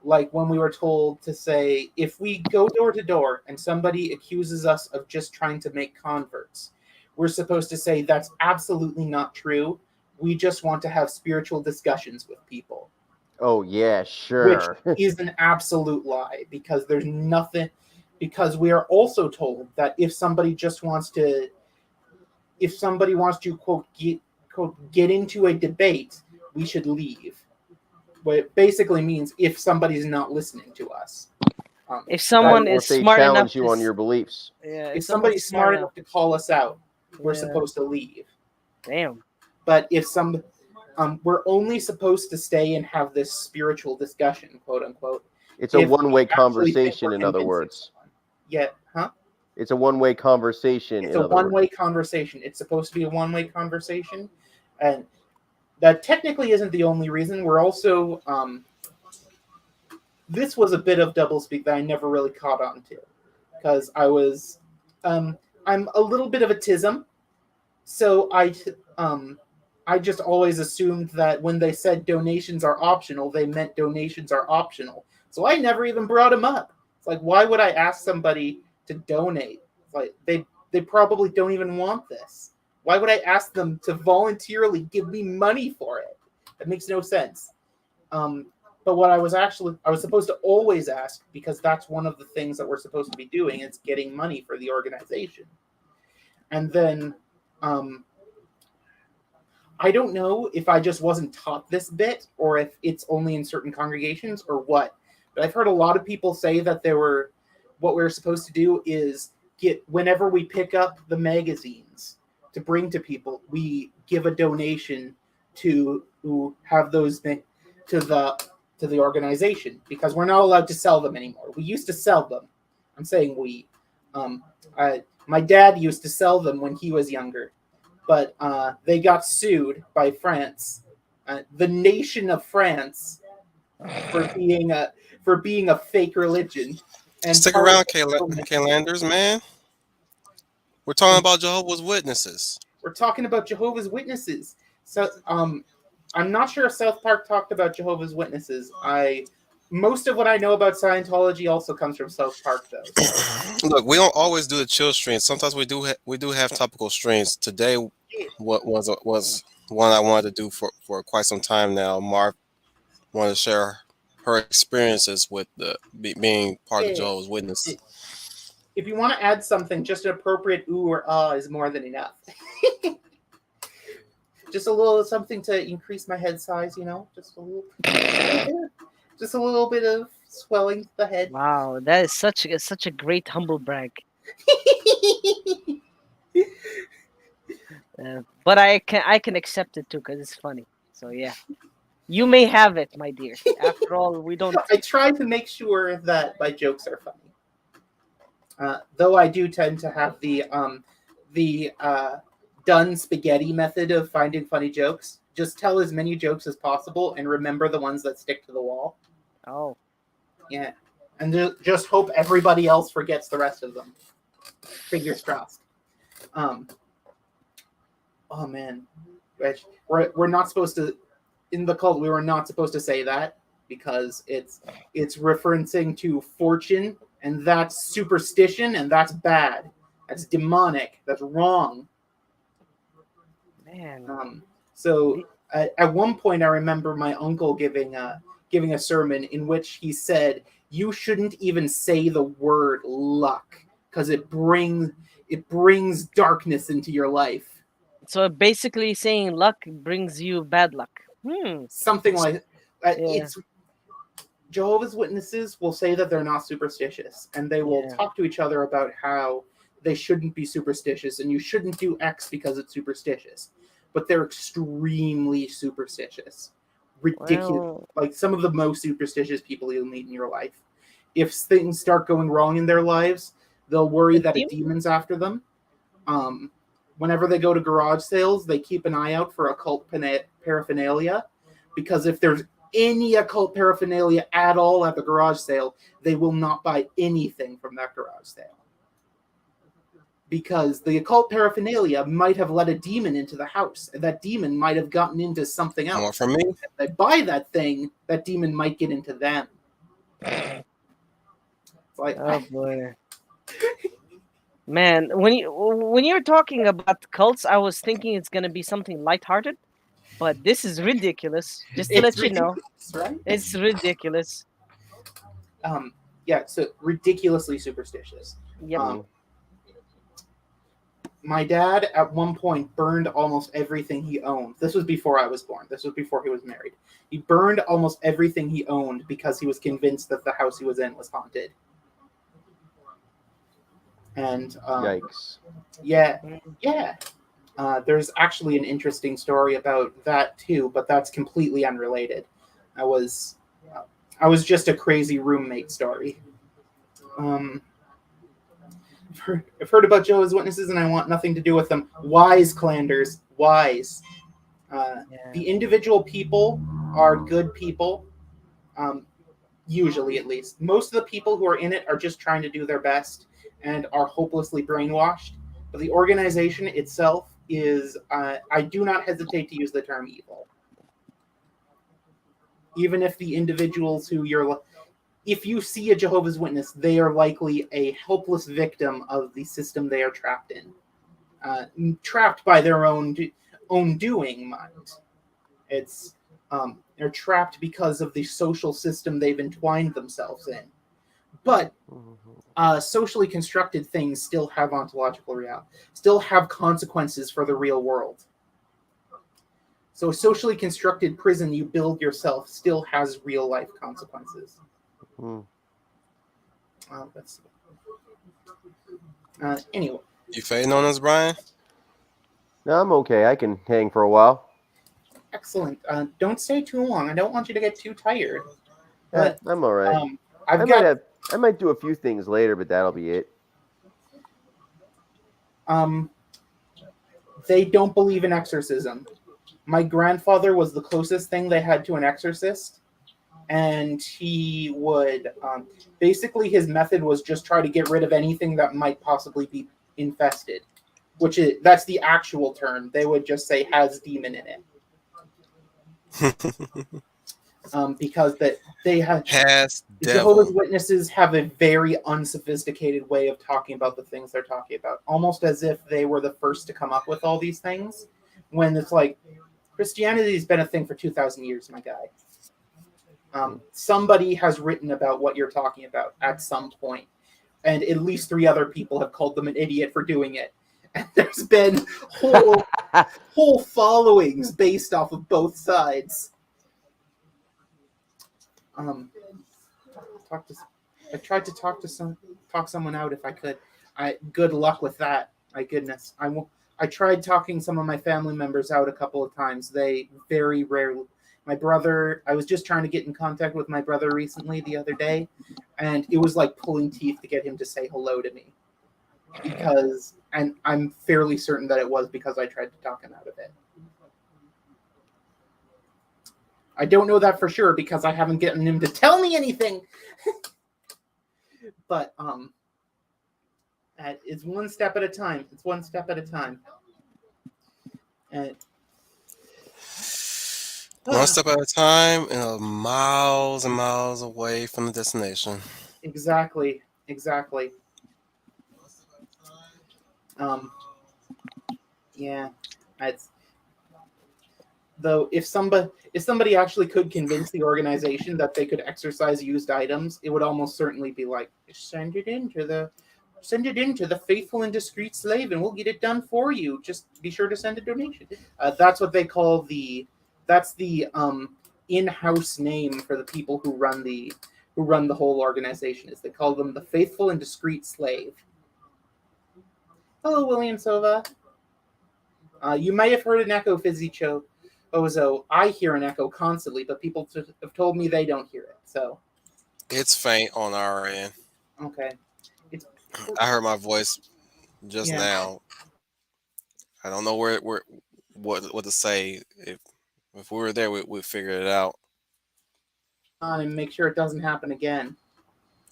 Like when we were told to say, if we go door to door and somebody accuses us of just trying to make converts, we're supposed to say that's absolutely not true. We just want to have spiritual discussions with people. Oh yeah, Which sure. is an absolute lie because there's nothing. Because we are also told that if somebody wants to quote get into a debate, we should leave. What it basically means if somebody's not listening to us. If someone Or is if they smart enough challenge to you on your beliefs. yeah, if someone's somebody's smart enough to call us out, we're Yeah. supposed to leave. Damn. But if we're only supposed to stay and have this spiritual discussion, quote unquote. It's a if we one-way actually think conversation, we're in other convincing words. someone. Yeah, huh? It's a one-way conversation, It's in a other words. one-way conversation. It's supposed to be a one-way conversation, and that technically isn't the only reason. We're also this was a bit of doublespeak that I never really caught on to because I'm a little bit of a tism, so I just always assumed that when they said donations are optional, they meant donations are optional. So I never even brought them up. It's like, why would I ask somebody to donate? It's like they probably don't even want this. Why would I ask them to voluntarily give me money for it? That makes no sense. But what I was supposed to always ask, because that's one of the things that we're supposed to be doing, is getting money for the organization. And then I don't know if I just wasn't taught this bit or if it's only in certain congregations or what. But I've heard a lot of people say that what we're supposed to do is whenever we pick up the magazines to bring to people, we give a donation to have those to the organization because we're not allowed to sell them anymore. We used to sell them. I'm saying we. My dad used to sell them when he was younger, but they got sued by France, the nation of France, for being a fake religion. And Stick around, Kaylanders, man. We're talking about Jehovah's Witnesses. We're talking about Jehovah's Witnesses. So I'm not sure if South Park talked about Jehovah's Witnesses. I most of what I know about Scientology also comes from South Park, though. So. Look, we don't always do the chill streams. Sometimes we do have topical streams. Today, what was one I wanted to do for quite some time now. Marv wanted to share her experiences with being part of the Yeah. Jehovah's Witness. If you want to add something, just an appropriate ooh or ah is more than enough. Just a little something to increase my head size, you know, just a little bit of swelling to the head. Wow, that is such a great humble brag. But I can accept it too because it's funny. So yeah, you may have it, my dear. After all, we don't. I try to make sure that my jokes are funny. Though I do tend to have the done spaghetti method of finding funny jokes. Just tell as many jokes as possible and remember the ones that stick to the wall. Oh, Yeah. And just hope everybody else forgets the rest of them. Fingers crossed. Oh man. We're not supposed to, in the cult, we were not supposed to say that because it's referencing to fortune, and that's superstition, and that's bad. That's demonic. That's wrong. man. So at one point, I remember my uncle giving a sermon in which he said, "You shouldn't even say the word luck because it brings darkness into your life." So basically, saying luck brings you bad luck. Something like Yeah. it's. Jehovah's Witnesses will say that they're not superstitious, and they will talk to each other about how they shouldn't be superstitious, and you shouldn't do X because it's superstitious. But they're extremely superstitious. Ridiculous. Well, Like some of the most superstitious people you'll meet in your life. If things start going wrong in their lives, they'll worry that a demon's after them. Whenever they go to garage sales, they keep an eye out for occult paraphernalia, because if there's any occult paraphernalia at all at the garage sale, they will not buy anything from that garage sale. Because the occult paraphernalia might have let a demon into the house, and that demon might have gotten into something else. More from me. If they buy that thing, that demon might get into them. It's like, oh boy. Man, when you're talking about cults, I was thinking it's gonna be something lighthearted, but this is ridiculous. Just to let you know, right? it's ridiculous. Yeah, so ridiculously superstitious. Yep. My dad at one point burned almost everything he owned. This was before I was born. This was before he was married. He burned almost everything he owned because he was convinced that the house he was in was haunted. And Yikes. yeah. There's actually an interesting story about that too, but that's completely unrelated. I was just a crazy roommate story. I've heard about Jehovah's Witnesses, and I want nothing to do with them. Wise, Clanders, wise. The individual people are good people, usually at least. Most of the people who are in it are just trying to do their best and are hopelessly brainwashed. But the organization itself is, I do not hesitate to use the term evil. Even if the individuals who if you see a Jehovah's Witness, they are likely a helpless victim of the system they are trapped in. Trapped by their own doing, mind. It's they're trapped because of the social system they've entwined themselves in. But socially constructed things still have ontological reality, still have consequences for the real world. So a socially constructed prison you build yourself still has real life consequences. Let's see. Anyway. You fading on us, Brian? No, I'm okay. I can hang for a while. Excellent. Don't stay too long. I don't want you to get too tired. But, I'm all right. I might do a few things later, but that'll be it. They don't believe in exorcism. My grandfather was the closest thing they had to an exorcist, and he would basically his method was just try to get rid of anything that might possibly be infested, that's the actual term. They would just say has demon in it. because that they have Has the Jehovah's devil. Witnesses have a very unsophisticated way of talking about the things they're talking about, almost as if they were the first to come up with all these things. When it's like Christianity's been a thing for 2,000 years, my guy. Somebody has written about what you're talking about at some point, and at least 3 other people have called them an idiot for doing it. And there's been whole followings based off of both sides. I tried to talk someone out if I could. Good luck with that. My goodness, I tried talking some of my family members out a couple of times. They very rarely. My brother, I was just trying to get in contact with my brother recently the other day, and it was like pulling teeth to get him to say hello to me. And I'm fairly certain that it was because I tried to talk him out of it. I don't know that for sure because I haven't gotten him to tell me anything. But it's one step at a time. It's one step at a time. And One step at a time and miles and miles away from the destination. Exactly. Yeah. It's though if somebody actually could convince the organization that they could exercise used items, it would almost certainly be like, send it into the faithful and discreet slave and we'll get it done for you. Just be sure to send a donation. That's what they call that's the in-house name for the people who run the whole organization. Is they call them the faithful and discreet slave. Hello, William Sova. You might have heard an echo, Fizzy Ozo. I hear an echo constantly, but people have told me they don't hear it. So It's faint on our end. okay. I heard my voice just now. I don't know what to say. If we were there, we'd figure it out. On and make sure it doesn't happen again.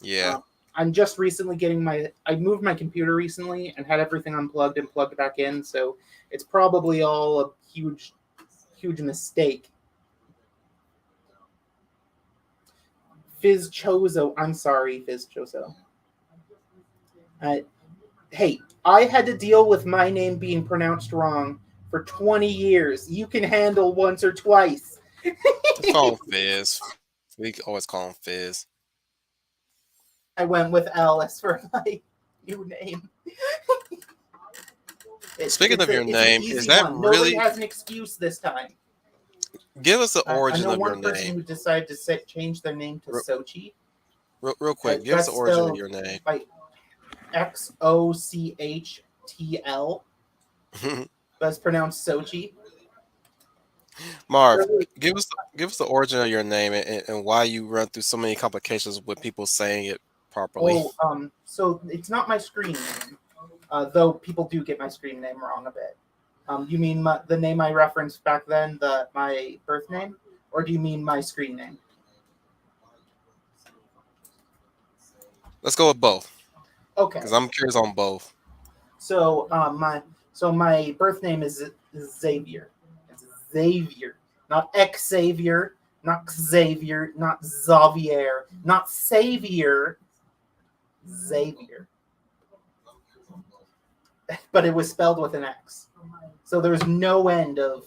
Yeah. I'm just recently I moved my computer recently and had everything unplugged and plugged back in, so it's probably all a huge mistake. Fizz Chozo, I'm sorry, Fizz Chozo. Hey, I had to deal with my name being pronounced wrong for 20 years. You can handle once or twice. Let's call him Fizz. We always call him Fizz. I went with Alice for my new name. Speaking of your name, is that one. really? Nobody has an excuse this time. Give us the origin I know of your one person name. who decided to change their name to Sochi. Real quick, give us the origin of your name. Like Xochtl. That's pronounced Sochi. Marv, give us the origin of your name and why you run through so many complications with people saying it properly. So it's not my screen name, though people do get my screen name wrong a bit. You mean the name I referenced back then, my birth name, or do you mean my screen name? Let's go with both. Okay. Because I'm curious on both. So my birth name is Xavier. It's Xavier, not Xavier, not Xavier, not Xavier, not Savior. Xavier. But it was spelled with an X. So there's no end of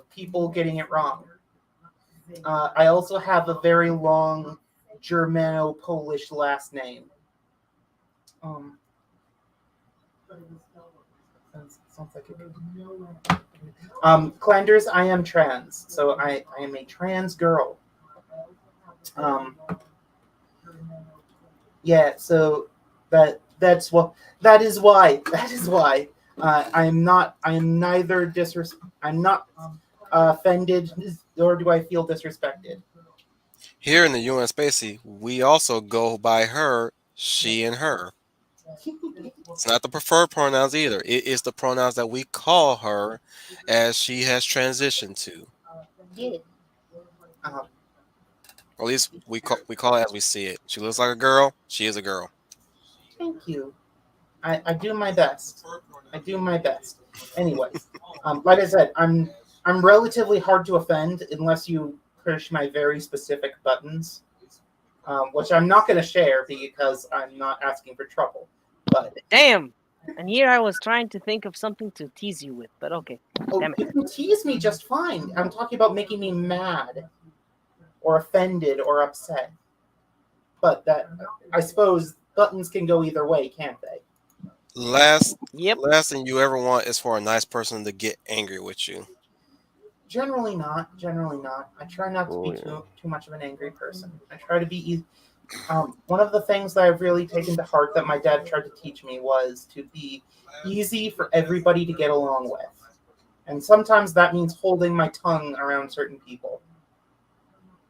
people getting it wrong. I also have a very long Germano-Polish last name. Sounds like it. Clanders, I am trans, so I am a trans girl. Yeah, so that is why I'm not offended, nor do I feel disrespected. Here in the UN Spacey, we also go by her, she, and her. It's not the preferred pronouns either. It is the pronouns that we call her as she has transitioned to. Yeah. Or at least we call it as we see it. She looks like a girl. She is a girl. Thank you. I do my best. Anyways, like I said, I'm I'm relatively hard to offend unless you push my very specific buttons, which I'm not going to share because I'm not asking for trouble. But Damn. And here I was trying to think of something to tease you with, but okay. Damn it. you can tease me just fine. I'm talking about making me mad or offended or upset. But that, I suppose buttons can go either way, can't they? Last Yep. last thing you ever want is for a nice person to get angry with you. Generally not. Generally not. I try not to be too much of an angry person. I try to be. One of the things that I've really taken to heart that my dad tried to teach me was to be easy for everybody to get along with, and sometimes that means holding my tongue around certain people.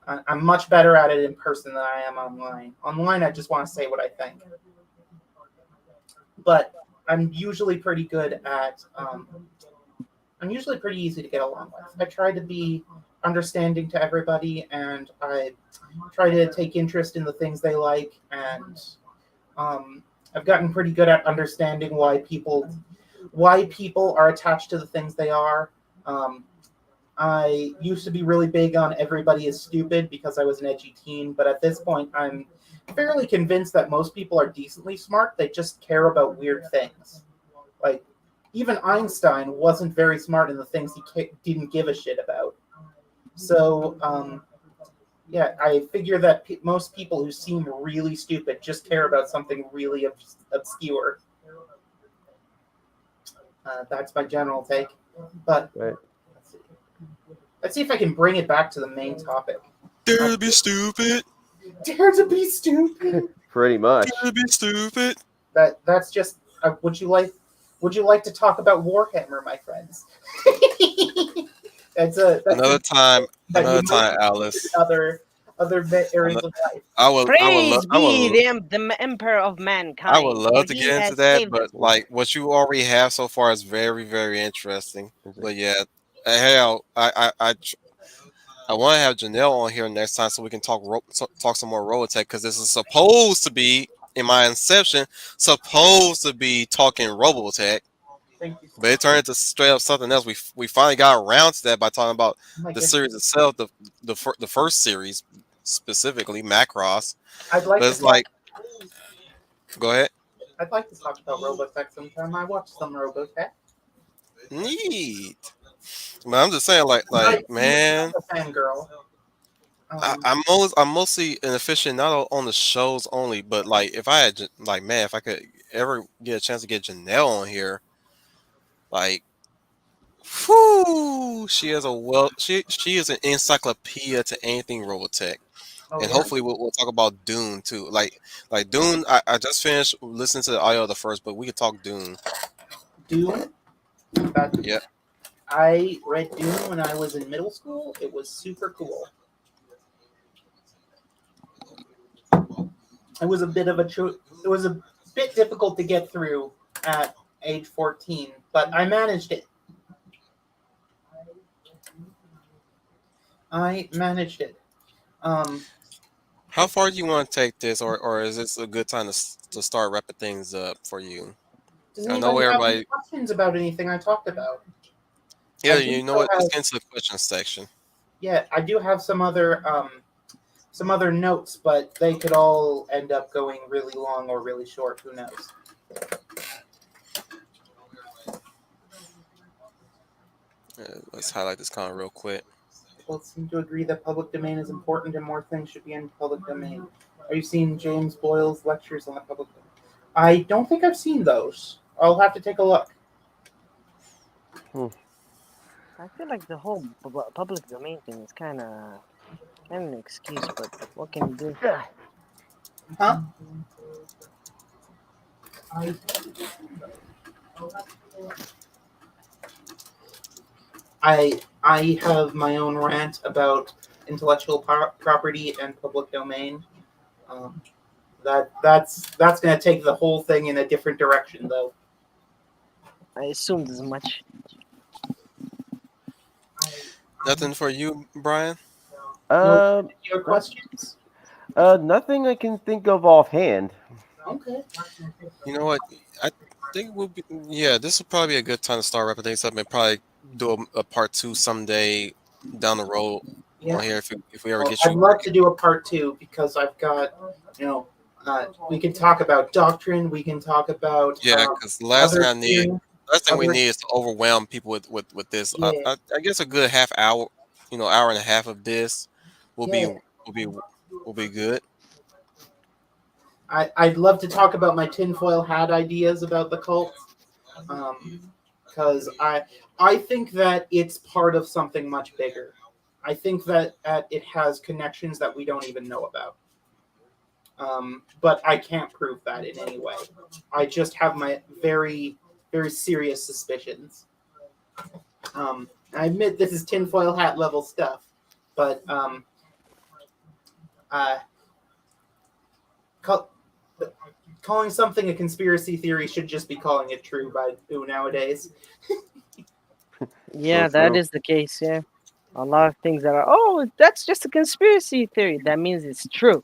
I'm much better at it in person than I am online. Online, I just want to say what I think. But I'm usually pretty good at. I'm usually pretty easy to get along with. I try to be understanding to everybody, and I try to take interest in the things they like. And I've gotten pretty good at understanding why people are attached to the things they are. I used to be really big on everybody is stupid because I was an edgy teen, but at this point, I'm fairly convinced that most people are decently smart. They just care about weird things. Like, even Einstein wasn't very smart in the things he didn't give a shit about. So, yeah, I figure that most people who seem really stupid just care about something really obscure. That's my general take. But Right. let's see if I can bring it back to the main topic. Dare to be stupid. Dare to be stupid. Pretty much. Dare to be stupid. That's just. Would you like to talk about Warhammer, my friends? that's Another time, that Alice. other areas of life. I would Praise be love the emperor of I mankind. would for love to he get into has that, saved but us. like what you already have so far is very, very interesting. But yeah, hell, I want to have Janelle on here next time so we can talk some more Robotech because this is supposed to be in my inception supposed to be talking Robotech, Thank you. but it turned into straight up something else. We finally got around to that by talking about Oh my the goodness. series itself, the first series specifically Macross. I'd like But to it's like, go ahead. I'd like to talk about Robotech sometime. I watched some Robotech. Neat. But I'm just saying, like man, I'm a fangirl. I'm mostly an aficionado on the shows only. But like, if I had like, man, if I could ever get a chance to get Janelle on here, like, whoo, she is she is an encyclopedia to anything Robotech. Oh, And yeah? hopefully we'll talk about Dune too. Like Dune, I just finished listening to the audio of the first, but we could talk Dune. Dune. Yep. I read Dune when I was in middle school. It was super cool. It was a bit of it was a bit difficult to get through at age 14, but I managed it. How far do you want to take this, or is this a good time to start wrapping things up for you? Does I know anybody have any everybody. questions about anything I talked about? Yeah, I do you know still what? Let's have- get into the question section. Yeah, I do have some other notes, but they could all end up going really long or really short. Who knows? Let's highlight this comment real quick. Both seem to agree that public domain is important and more things should be in public domain. Are you seeing James Boyle's lectures on the public domain? I don't think I've seen those. I'll have to take a look. I feel like the whole public domain thing is kind of an excuse, but what can you do? Huh? I have my own rant about intellectual property and public domain. That's going to take the whole thing in a different direction, though. I assumed as much. Nothing for you, Brian. Your questions? Nothing I can think of offhand. Okay. You know what? I think we'll be. Yeah, this will probably be a good time to start wrapping things up and probably do a part two someday down the road Yeah. on here if we ever Well, get I'd you. love to do a part two because I've got, we can talk about doctrine. We can talk about Yeah, because other theories. last thing we Other, need is to overwhelm people with this. yeah, I guess a good half hour, hour and a half of this will be yeah. will be will be good. I'd love to talk about my tinfoil hat ideas about the cult. Because I think that it's part of something much bigger. I think that it has connections that we don't even know about. But I can't prove that in any way. I just have my very, very serious suspicions. I admit this is tinfoil hat level stuff, but uh, call, calling something a conspiracy theory should just be calling it true by nowadays. Yeah, So that true. is the case. Yeah, a lot of things that are, oh, that's just a conspiracy theory. That means it's true.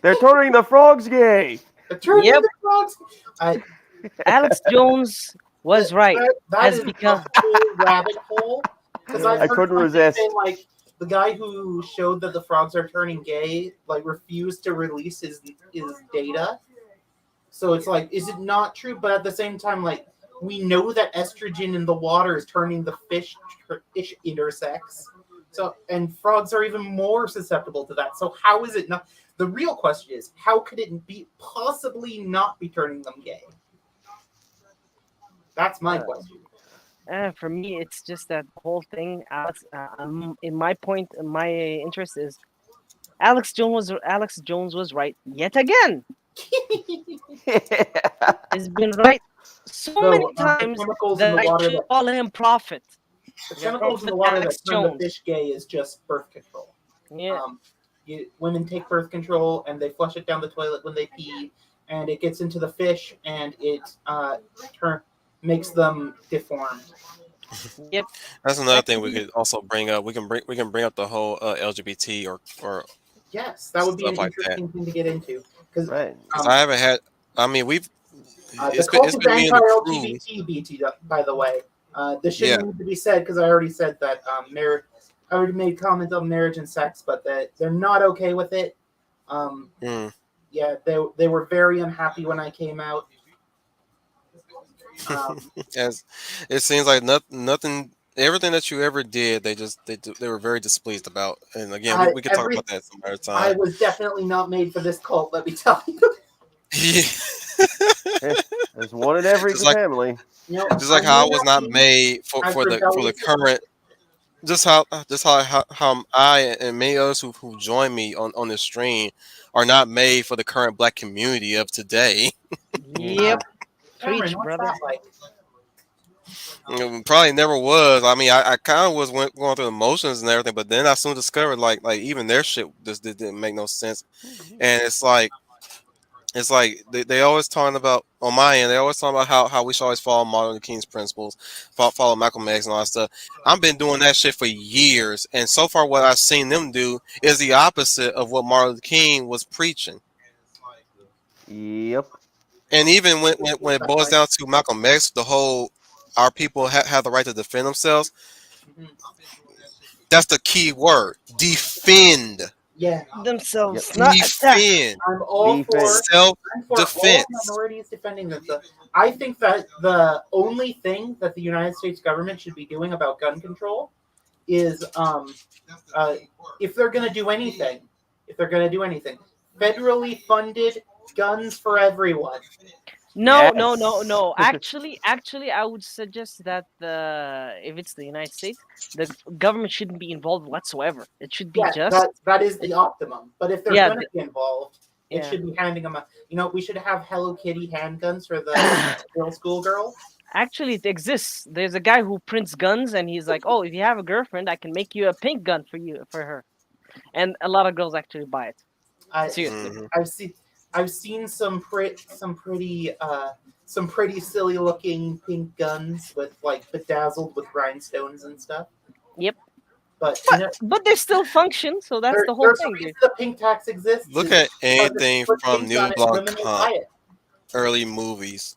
They're turning the frogs gay. Turning Yep, the frogs. I, Alex Jones was right. that Has is become. a whole rabbit hole because I've I heard couldn't something say resist. like the guy who showed that the frogs are turning gay like refused to release his data. So it's like, is it not true? But at the same time, like we know that estrogen in the water is turning the fish intersex. So and frogs are even more susceptible to that. So how is it not? The real question is, how could it be possibly not be turning them gay? That's my question. For me, it's just that whole thing. Alex, in my point, my interest is Alex Jones was right yet again. He's been right so many So the times chemicals in that the I water should call him prophet. the Yeah, chemicals in Prophet the water that Alex turn the Jones. fish gay is just birth control. Yeah, Women take birth control and they flush it down the toilet when they pee, and it gets into the fish and it makes them deformed. yep. That's another thing we Actually, could also bring up. We can bring up the whole LGBT or yes, that would be an stuff like that. interesting thing to get into because Right. Because um, I haven't had. I mean, we've the it's cult is been me and the crew. anti-LGBT, BT, by the way. This Yeah. shouldn't need to be said because I already said that I already made comments on marriage and sex, but that they're not okay with it. Um, Mm. yeah, they were very unhappy when I came out. Um, As it seems like nothing, everything that you ever did, they were very displeased about. And again, we could talk every about that some other I time. was definitely not made for this cult. Let me tell you. Yeah. There's one in every just like family. just like I how may I was not not be made as for the rebellious. current. How I and many others who join me on this stream are not made for the current black community of today. Yep. Cameron, Preach, what's brother. that like? Probably never was. I mean, I kind of was going through the motions and everything, but then I soon discovered like even their shit just didn't make no sense. And it's like they always talking about on my end. They always talking about how we should always follow Martin Luther King's principles, follow Malcolm X and all that stuff. I've been doing that shit for years, and so far what I've seen them do is the opposite of what Martin Luther King was preaching. Yep. And even when What's it that boils like? down to Malcolm X, the whole our people have the right to defend themselves. Mhm. That's the key word. Defend. Yeah, Yep. Themselves, not attack. Defend. I'm all for Defense. Self I'm for all defense. minorities defending themselves. I think that the only thing that the United States government should be doing about gun control is uh, if they're going to do anything, federally funded guns for everyone. No, no, no, Yes. no. Actually, I would suggest that if it's the United States, the government shouldn't be involved whatsoever. It should be Yeah, just, that is the optimum. But if they're yeah, going to be involved, it yeah. should be handing them. We should have Hello Kitty handguns for the middle school girls. Actually, it exists. There's a guy who prints guns, and he's like, "Oh, if you have a girlfriend, I can make you a pink gun for her." And a lot of girls actually buy it. I Seriously. Hmm. I've seen some pretty silly looking pink guns with like bedazzled with rhinestones and stuff. Yep. But But they still function, so that's the whole there's a thing, reason dude. the pink tax exists. Look Is at because if anything you put from pink New on it, Blanc women will buy it. early movies.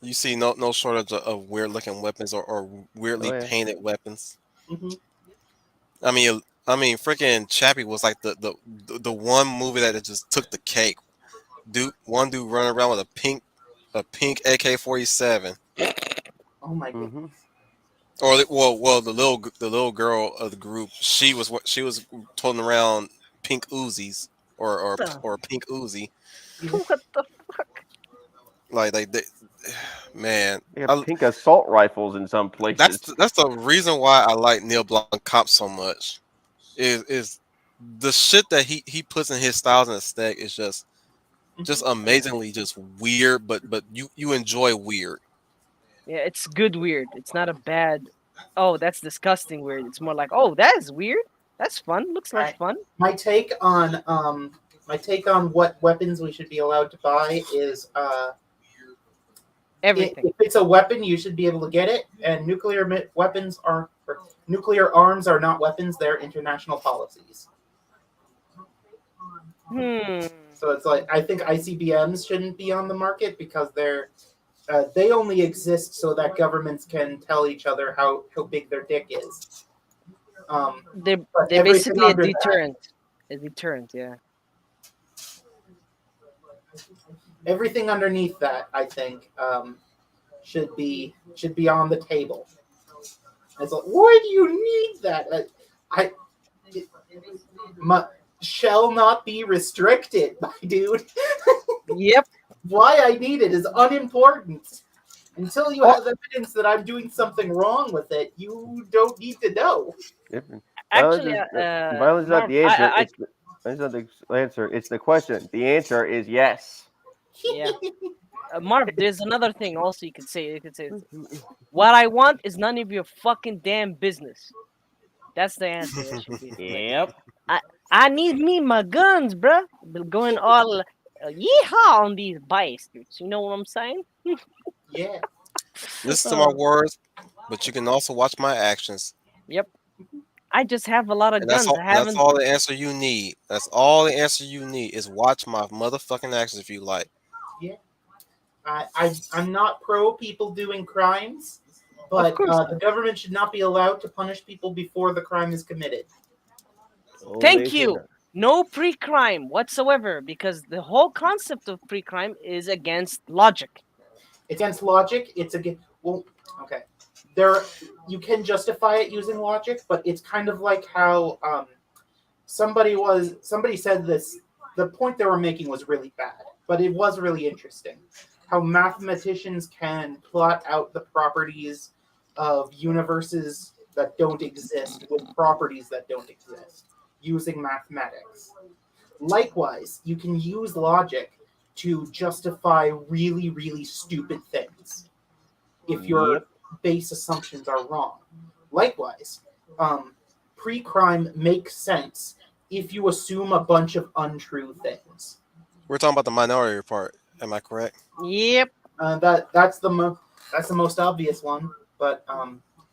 You see no shortage of weird looking weapons or Oh weirdly yeah. painted weapons. Hmm. Freaking Chappie was like the one movie that just took the cake. One dude running around with a pink AK-47, Oh my god. Hmm. or the little girl of the group. She was toting around pink Uzis The- or pink Uzi. what the Like they, man, They have pink assault rifles in some places. that's the reason why I like Neil Blomkamp so much. Is the shit that he puts in his styles and aesthetic is just Mhm. amazingly just weird, but you enjoy weird. Yeah, it's good weird. It's not a bad. Oh, that's disgusting weird. It's more like, oh, that is weird. That's fun. Looks like I, fun. my take on what weapons we should be allowed to buy is Everything. if it's a weapon, you should be able to get it. And weapons are or nuclear arms are not weapons; they're international policies. Hmm. So it's like I think ICBMs shouldn't be on the market because they only exist so that governments can tell each other how big their dick is. They're But they're everything basically a under that, deterrent. A deterrent. Yeah. everything underneath that, I think, should be on the table. It's like, why do you need that? I it, my, shall not be restricted, my dude. Yep. Why I need it is unimportant. Until you have evidence that I'm doing something wrong with it, you don't need to know. Different. Actually, Violence is not Marv, the answer. It's not the answer. It's the question. The answer is yes. yeah, Marv. There's another thing also you could say. You could say, what I want is none of your fucking damn business. That's the answer. That should be like, Yep. I I need me my guns, bruh. They're going all yeehaw on these bastards. You know what I'm saying? Yeah. Listen to my Uh, words, but you can also watch my actions, yep. I just have a lot of and that's guns. all. I That's haven't. all the answer you need. That's all the answer you need is watch my motherfucking actions if you like. Yeah. I'm not pro people doing crimes, Of but course the not. government should not be allowed to punish people before the crime is committed. Oh, they Thank should you. not. No pre-crime whatsoever, because the whole concept of pre-crime is against logic. It's against logic. It's against well, okay. There, you can justify it using logic, but it's kind of like how somebody said this. The point they were making was really bad, but it was really interesting. How mathematicians can plot out the properties of universes that don't exist with properties that don't exist using mathematics. Likewise, you can use logic to justify really, really stupid things if your Yep. base assumptions are wrong. Likewise, um, pre crime makes sense if you assume a bunch of untrue things. We're talking about the minority report. Am I correct? Yep. That's the most obvious one, but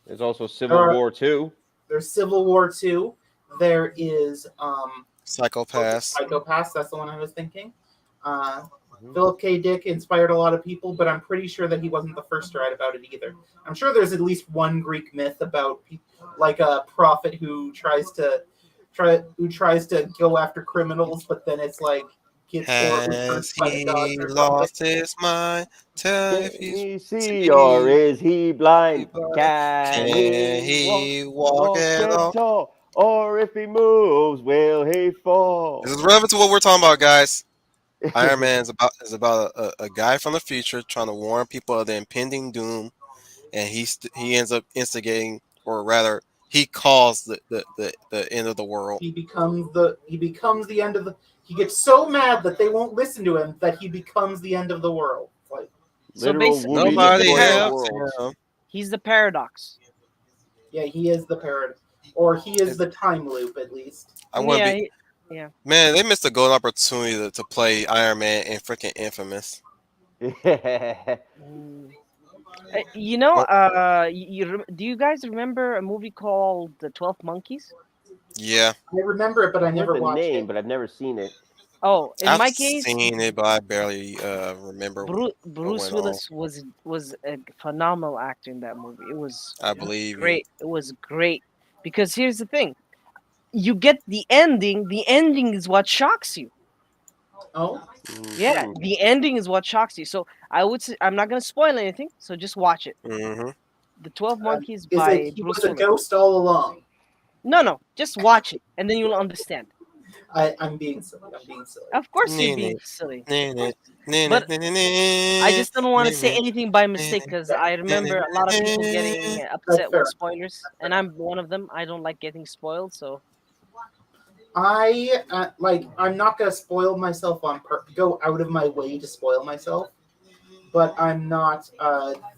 There's also there Civil are, War too. there's Civil War Two. There is Psychopaths. Psychopaths. That's the one I was thinking. Uh, Mhm. Philip K. Dick inspired a lot of people, but I'm pretty sure that he wasn't the first to write about it either. I'm sure there's at least one Greek myth about like a prophet who tries to go after criminals, but then it's like gets horribly Has cursed by the gods he or something. lost his mind? Tell if Can he's he see or see. is he blind? But Can can he walk, he walk at stand all? tall? Or if he moves, will he This fall? is relevant to what we're talking about, guys. Iron Man is about a guy from the future trying to warn people of the impending doom, and he ends up instigating, or rather, he caused the end of the world. He becomes the end of the. He gets so mad that they won't listen to him that he becomes the end of the world. Like So Literal basically, Whoopi he's the Nobody destroyer of helped paradox. worlds. him. He's the paradox. yeah, he is the parrot, or he is It's- the time loop at least. I wouldn't Yeah. be. Yeah. Man, they missed a golden opportunity to play Iron Man in freaking Infamous. Mm. You know, What? do you guys remember a movie called The 12 Monkeys? Yeah, I remember it, but I I've heard never the watched name, it. but I've never seen it. Oh, in I've my case, seen it, but I barely remember what Bruce went on. Willis was a phenomenal actor in that movie. I It was believe you. great. It was great because here's the thing: you get the ending. The ending is what shocks you. Oh, Yeah, Hmm. the ending is what shocks you. So I would say I'm not gonna spoil anything. So just watch it. Hmm. The 12 Monkeys is it by he was Bruce a Willis. ghost all along? No, no, just watch it and then you'll understand. I'm being silly. I'm being silly. Of course, you're Nene, being silly, nene, but nene, nene, I just don't want to say nene, anything by mistake nene, because I remember a lot of people getting nene. That's upset with fair. spoilers, and I'm one of them. I don't like getting spoiled, so I'm not gonna spoil myself go out of my way to spoil myself, but I'm not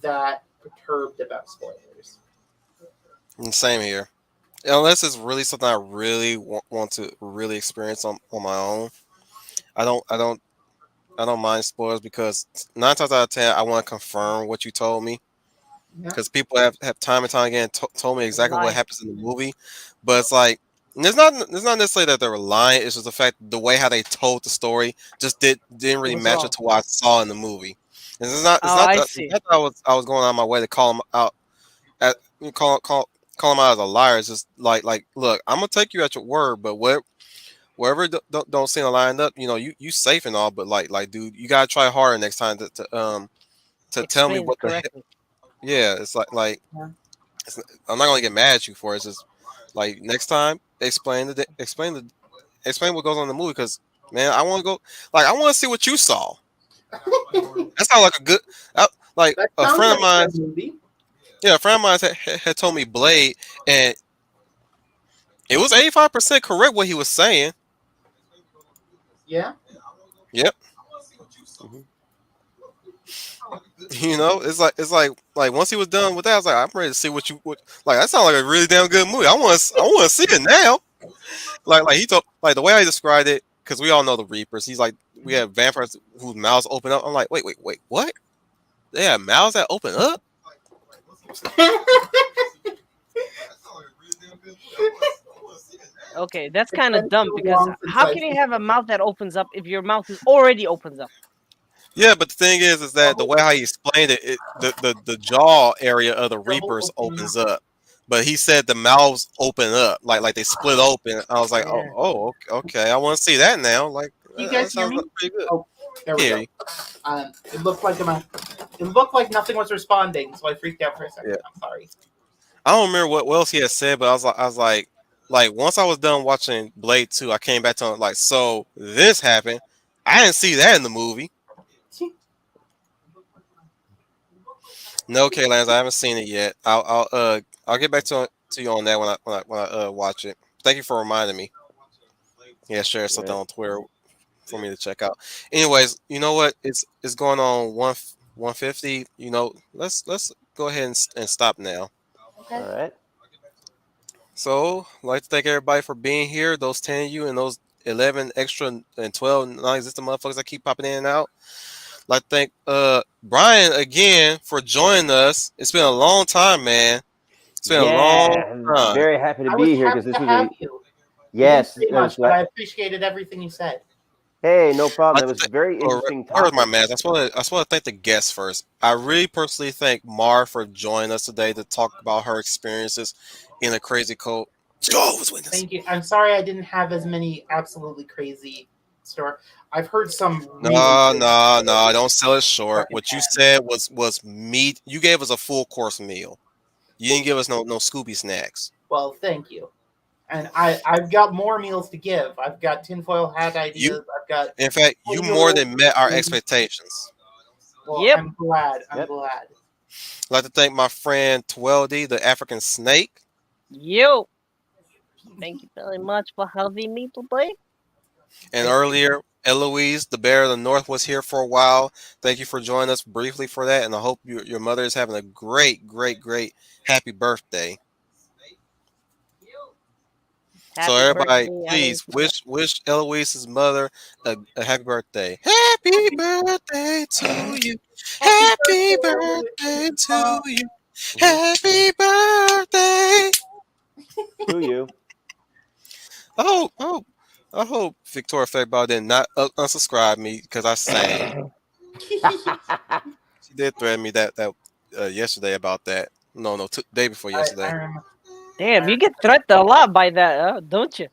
that perturbed about spoilers. Same here. Unless it's really something I really want to really experience on my own. I don't I don't I don't mind spoilers because 9 times out of 10 I want to confirm what you told me Yeah, because people have time and time again told me exactly what lie. happens in the movie, but it's like it's not necessarily that they were lying. It's just the fact the way how they told the story just didn't it really was match up wrong. to what I saw in the movie. And Oh, I see. it's not that I was going out of my way to call him out at call him out as a liar. It's just like look, I'm gonna take you at your word, but wherever don't seem to line up, you safe and all, but like dude, you gotta try harder next time to tell me Explain it what the correctly. yeah, it's like Yeah. it's, I'm not gonna get mad at you for it. It's just like next time, explain what goes on in the movie because man, I want to go I want to see what you saw. That sounds like a good uh, like That a sounds friend of like a mine. good movie. Yeah, a friend of mine had told me Blade, and it was 85% correct what he was saying. Yeah. Yep. Mhm. It's like once he was done with that, I was like, I'm ready to see what like that sounds like a really damn good movie. I want to see it now. Like he told the way I described it because we all know the Reapers. He's like we have vampires whose mouths open up. I'm like wait what? They have mouths that open up? Okay, that's It's kind been of dumb so because long since how I've can you seen have a mouth that opens up if your mouth is already opens up? Yeah, but the thing is the that the whole, way how he explained it, the jaw area of the the Reapers whole thing. opens up, but he said the mouths open up, like they split open. I was like, Yeah, okay, I want to see that now. Like Can you that guys hear sounds me? pretty good. Oh, there we Hear go. you. It looked like nothing was responding, so I freaked out for a Yeah, second. I'm sorry. I don't remember what else he had said, but I was like, once I was done watching Blade 2, I came back to him like, so this happened. I didn't see that in the movie. No, K Lance, I haven't seen it yet. I'll get back to you on that when I watch it. Thank you for reminding me. Yeah, share something Right. on Twitter for me to check out. Anyways, you know what? It's going on 150. Let's go ahead and stop now. All Okay. right. So, I'd like to thank everybody for being here. Those 10 of you and those 11 extra and 12 non-existent motherfuckers that keep popping in and out. I'd like to thank Brian again for joining us. It's been a long time, man. It's been a long Yeah, I'm time. very happy to I was be here happy because this to was have a you. You didn't yes. say much, but I appreciated everything you said. Hey, no problem. I That to was a very interesting where's my topic. man? I just want to thank the guests first. I really personally thank Mar for joining us today to talk about her experiences in a crazy cult. Jehovah's Witness. Thank you. I'm sorry I didn't have as many absolutely crazy stories. I've heard some really No, crazy no, no! stories Don't sell it short. secondhand. What you said was meat. You gave us a full course meal. You didn't give us no Scooby snacks. Well, thank you. And I've got more meals to give. I've got tinfoil hat You, ideas. I've got in fact, you more oil. than met our expectations. Well, yep. I'm glad. I'm Yep. glad. I'd like to thank my friend Tweldy, the African snake, Yo, thank you very much for having me today. and earlier Eloise, the Bear of the North, was here for a while. Thank you for joining us briefly for that, and I hope your mother is having a great, great, great happy birthday. So Happy everybody, birthday, please Alicia. wish Eloise's mother a happy birthday. Happy birthday to you. Happy Happy birthday, birthday Mom. to you. Mhm. Happy birthday. To you. Oh, I hope Victoria Fairbaugh did not unsubscribe me because I sang. She did threaten me that yesterday about that. No, day before I yesterday. remember. Damn, you get threatened a lot by that, don't you?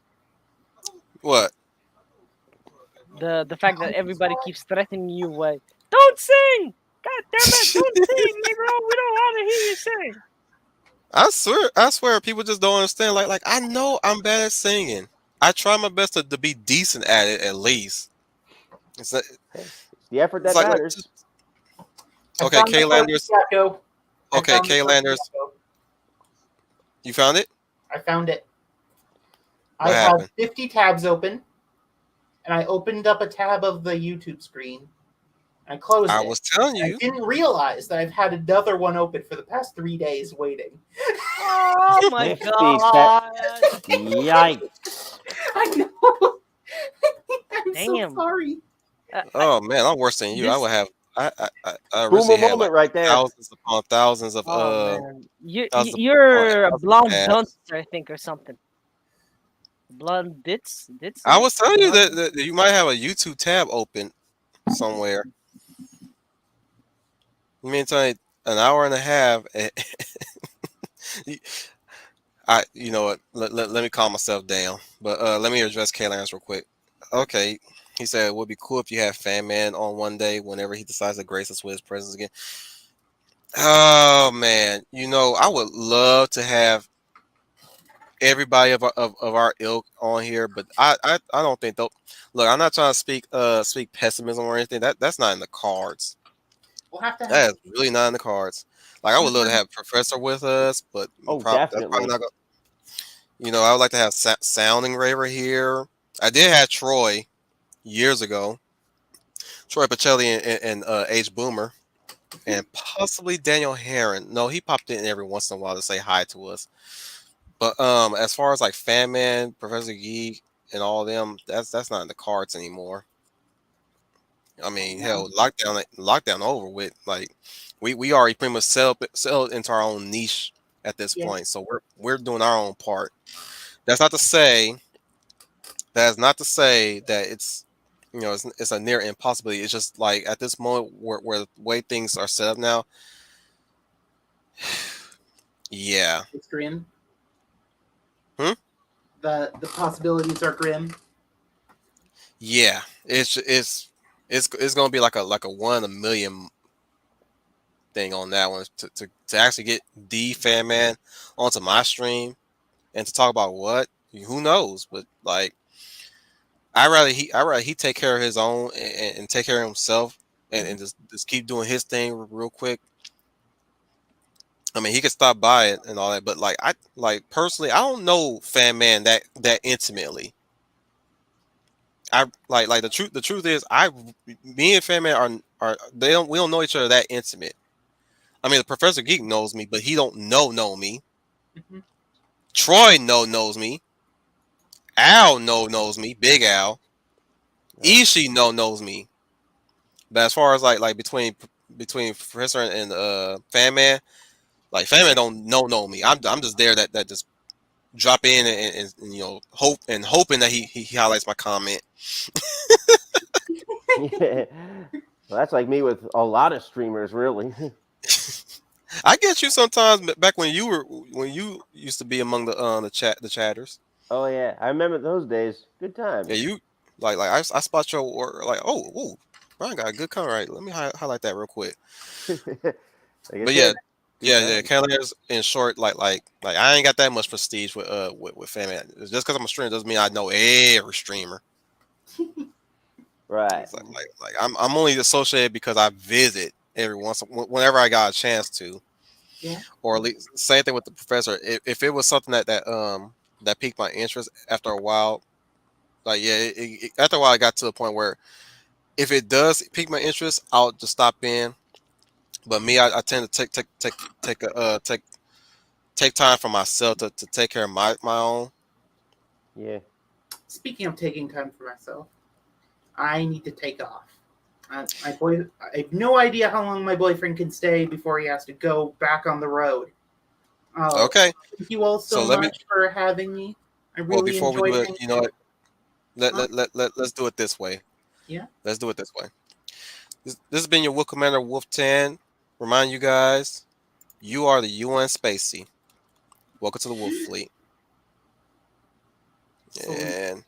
What? The fact that everybody keeps threatening you with, don't sing! God damn it, don't sing, Negro! We don't want to hear you sing. I swear, people just don't understand. Like I know I'm bad at singing. I try my best to be decent at it at least. It's like, Hey, it's the effort it's that like matters. just, I okay, found the K perfect Landers. echo. I Okay, found the K perfect Landers. echo. You found it? I found it. I What have happened? 50 tabs open, and I opened up a tab of the YouTube screen. I closed I it. was telling I you. didn't realize that I've had another one open for the past 3 days waiting. Oh my 50 god! Yikes. I know. I'm so Damn. sorry. Oh man, I'm worse than you. I This. would have. I Boomer originally had moment right there. thousands upon thousands of Oh man, thousands upon you're a thousands of blonde tabs. dunce, I think, or something. Blonde ditz, I was telling you blonde. that you might have a YouTube tab open somewhere. You mean tell me an hour and a half? You know what? Let me calm myself down. But let me address K Lance real quick. Okay, he said it would be cool if you had Fan Man on one day whenever he decides to grace us with his presence again. Oh man, I would love to have everybody of our ilk on here, but I don't think they'll look. I'm not trying to speak pessimism or anything. That's not in the cards. We'll have to have That is really not in the cards. Like I would love to sometime. have Professor with us, but Oh, that's probably definitely. not. I would like to have Sounding Raver here. I did have Troy years ago, Troy Pacelli and H Boomer, and possibly Daniel Herron. No, he popped in every once in a while to say hi to us. But as far as like Fan Man, Professor Geek, and all of them, that's not in the cards anymore. I mean, No. hell, lockdown over with. Like we already pretty much sell into our own niche at this Yeah, point. So we're doing our own part. That's not to say that it's a near impossibility. It's just like at this moment where the way things are set up now, yeah. it's grim. Hmm? The possibilities are grim. Yeah. It's gonna be like a 1 in a million thing on that one to actually get the Fan Man onto my stream and to talk about what who knows, but like I rather he take care of his own and take care of himself and just keep doing his thing real quick. I mean, he could stop by it and all that, but like personally, I don't know Fan Man that intimately. I like the truth is me and Fan Man are we don't know each other that intimate. I mean, the Professor Geek knows me, but he don't know me. Mhm. Troy knows me. Al knows me. Big Al. Ishii knows me. But as far as like between Professor and Fan Man, like Fan Man don't know me. I'm just there that just drop in and hoping that he highlights my comment. Yeah. Well, that's like me with a lot of streamers, really. I get you sometimes back when you used to be among the chatters. Oh yeah, I remember those days. Good Yeah, times. you I spot your work like oh Brian got a good comment, right. Let me highlight that real quick. Like I But yeah, said, good yeah, times. Cavaliers in short, like I ain't got that much prestige with Fan Man. Just because I'm a streamer doesn't mean I know every streamer. Right. It's like I'm only associated because I visit every whenever I got a chance to, Yeah. or at least same thing with the professor. If it was something that piqued my interest after a while, like yeah, after a while I got to the point where if it does pique my interest, I'll just stop in. But me, I tend to take time for myself to take care of my own. Yeah. Speaking of taking time for myself, I need to take off. I have no idea how long my boyfriend can stay before he has to go back on the road. Okay, Thank you all so so let me. much for having me. I Well, really before we do enjoyed it, hanging you know out. what? Let's do it this way. Yeah. Let's do it this way. This has been your Wolf Commander Wolf 10. Remind you guys, you are the UN Spacey. Welcome to the Wolf Fleet. Salute. And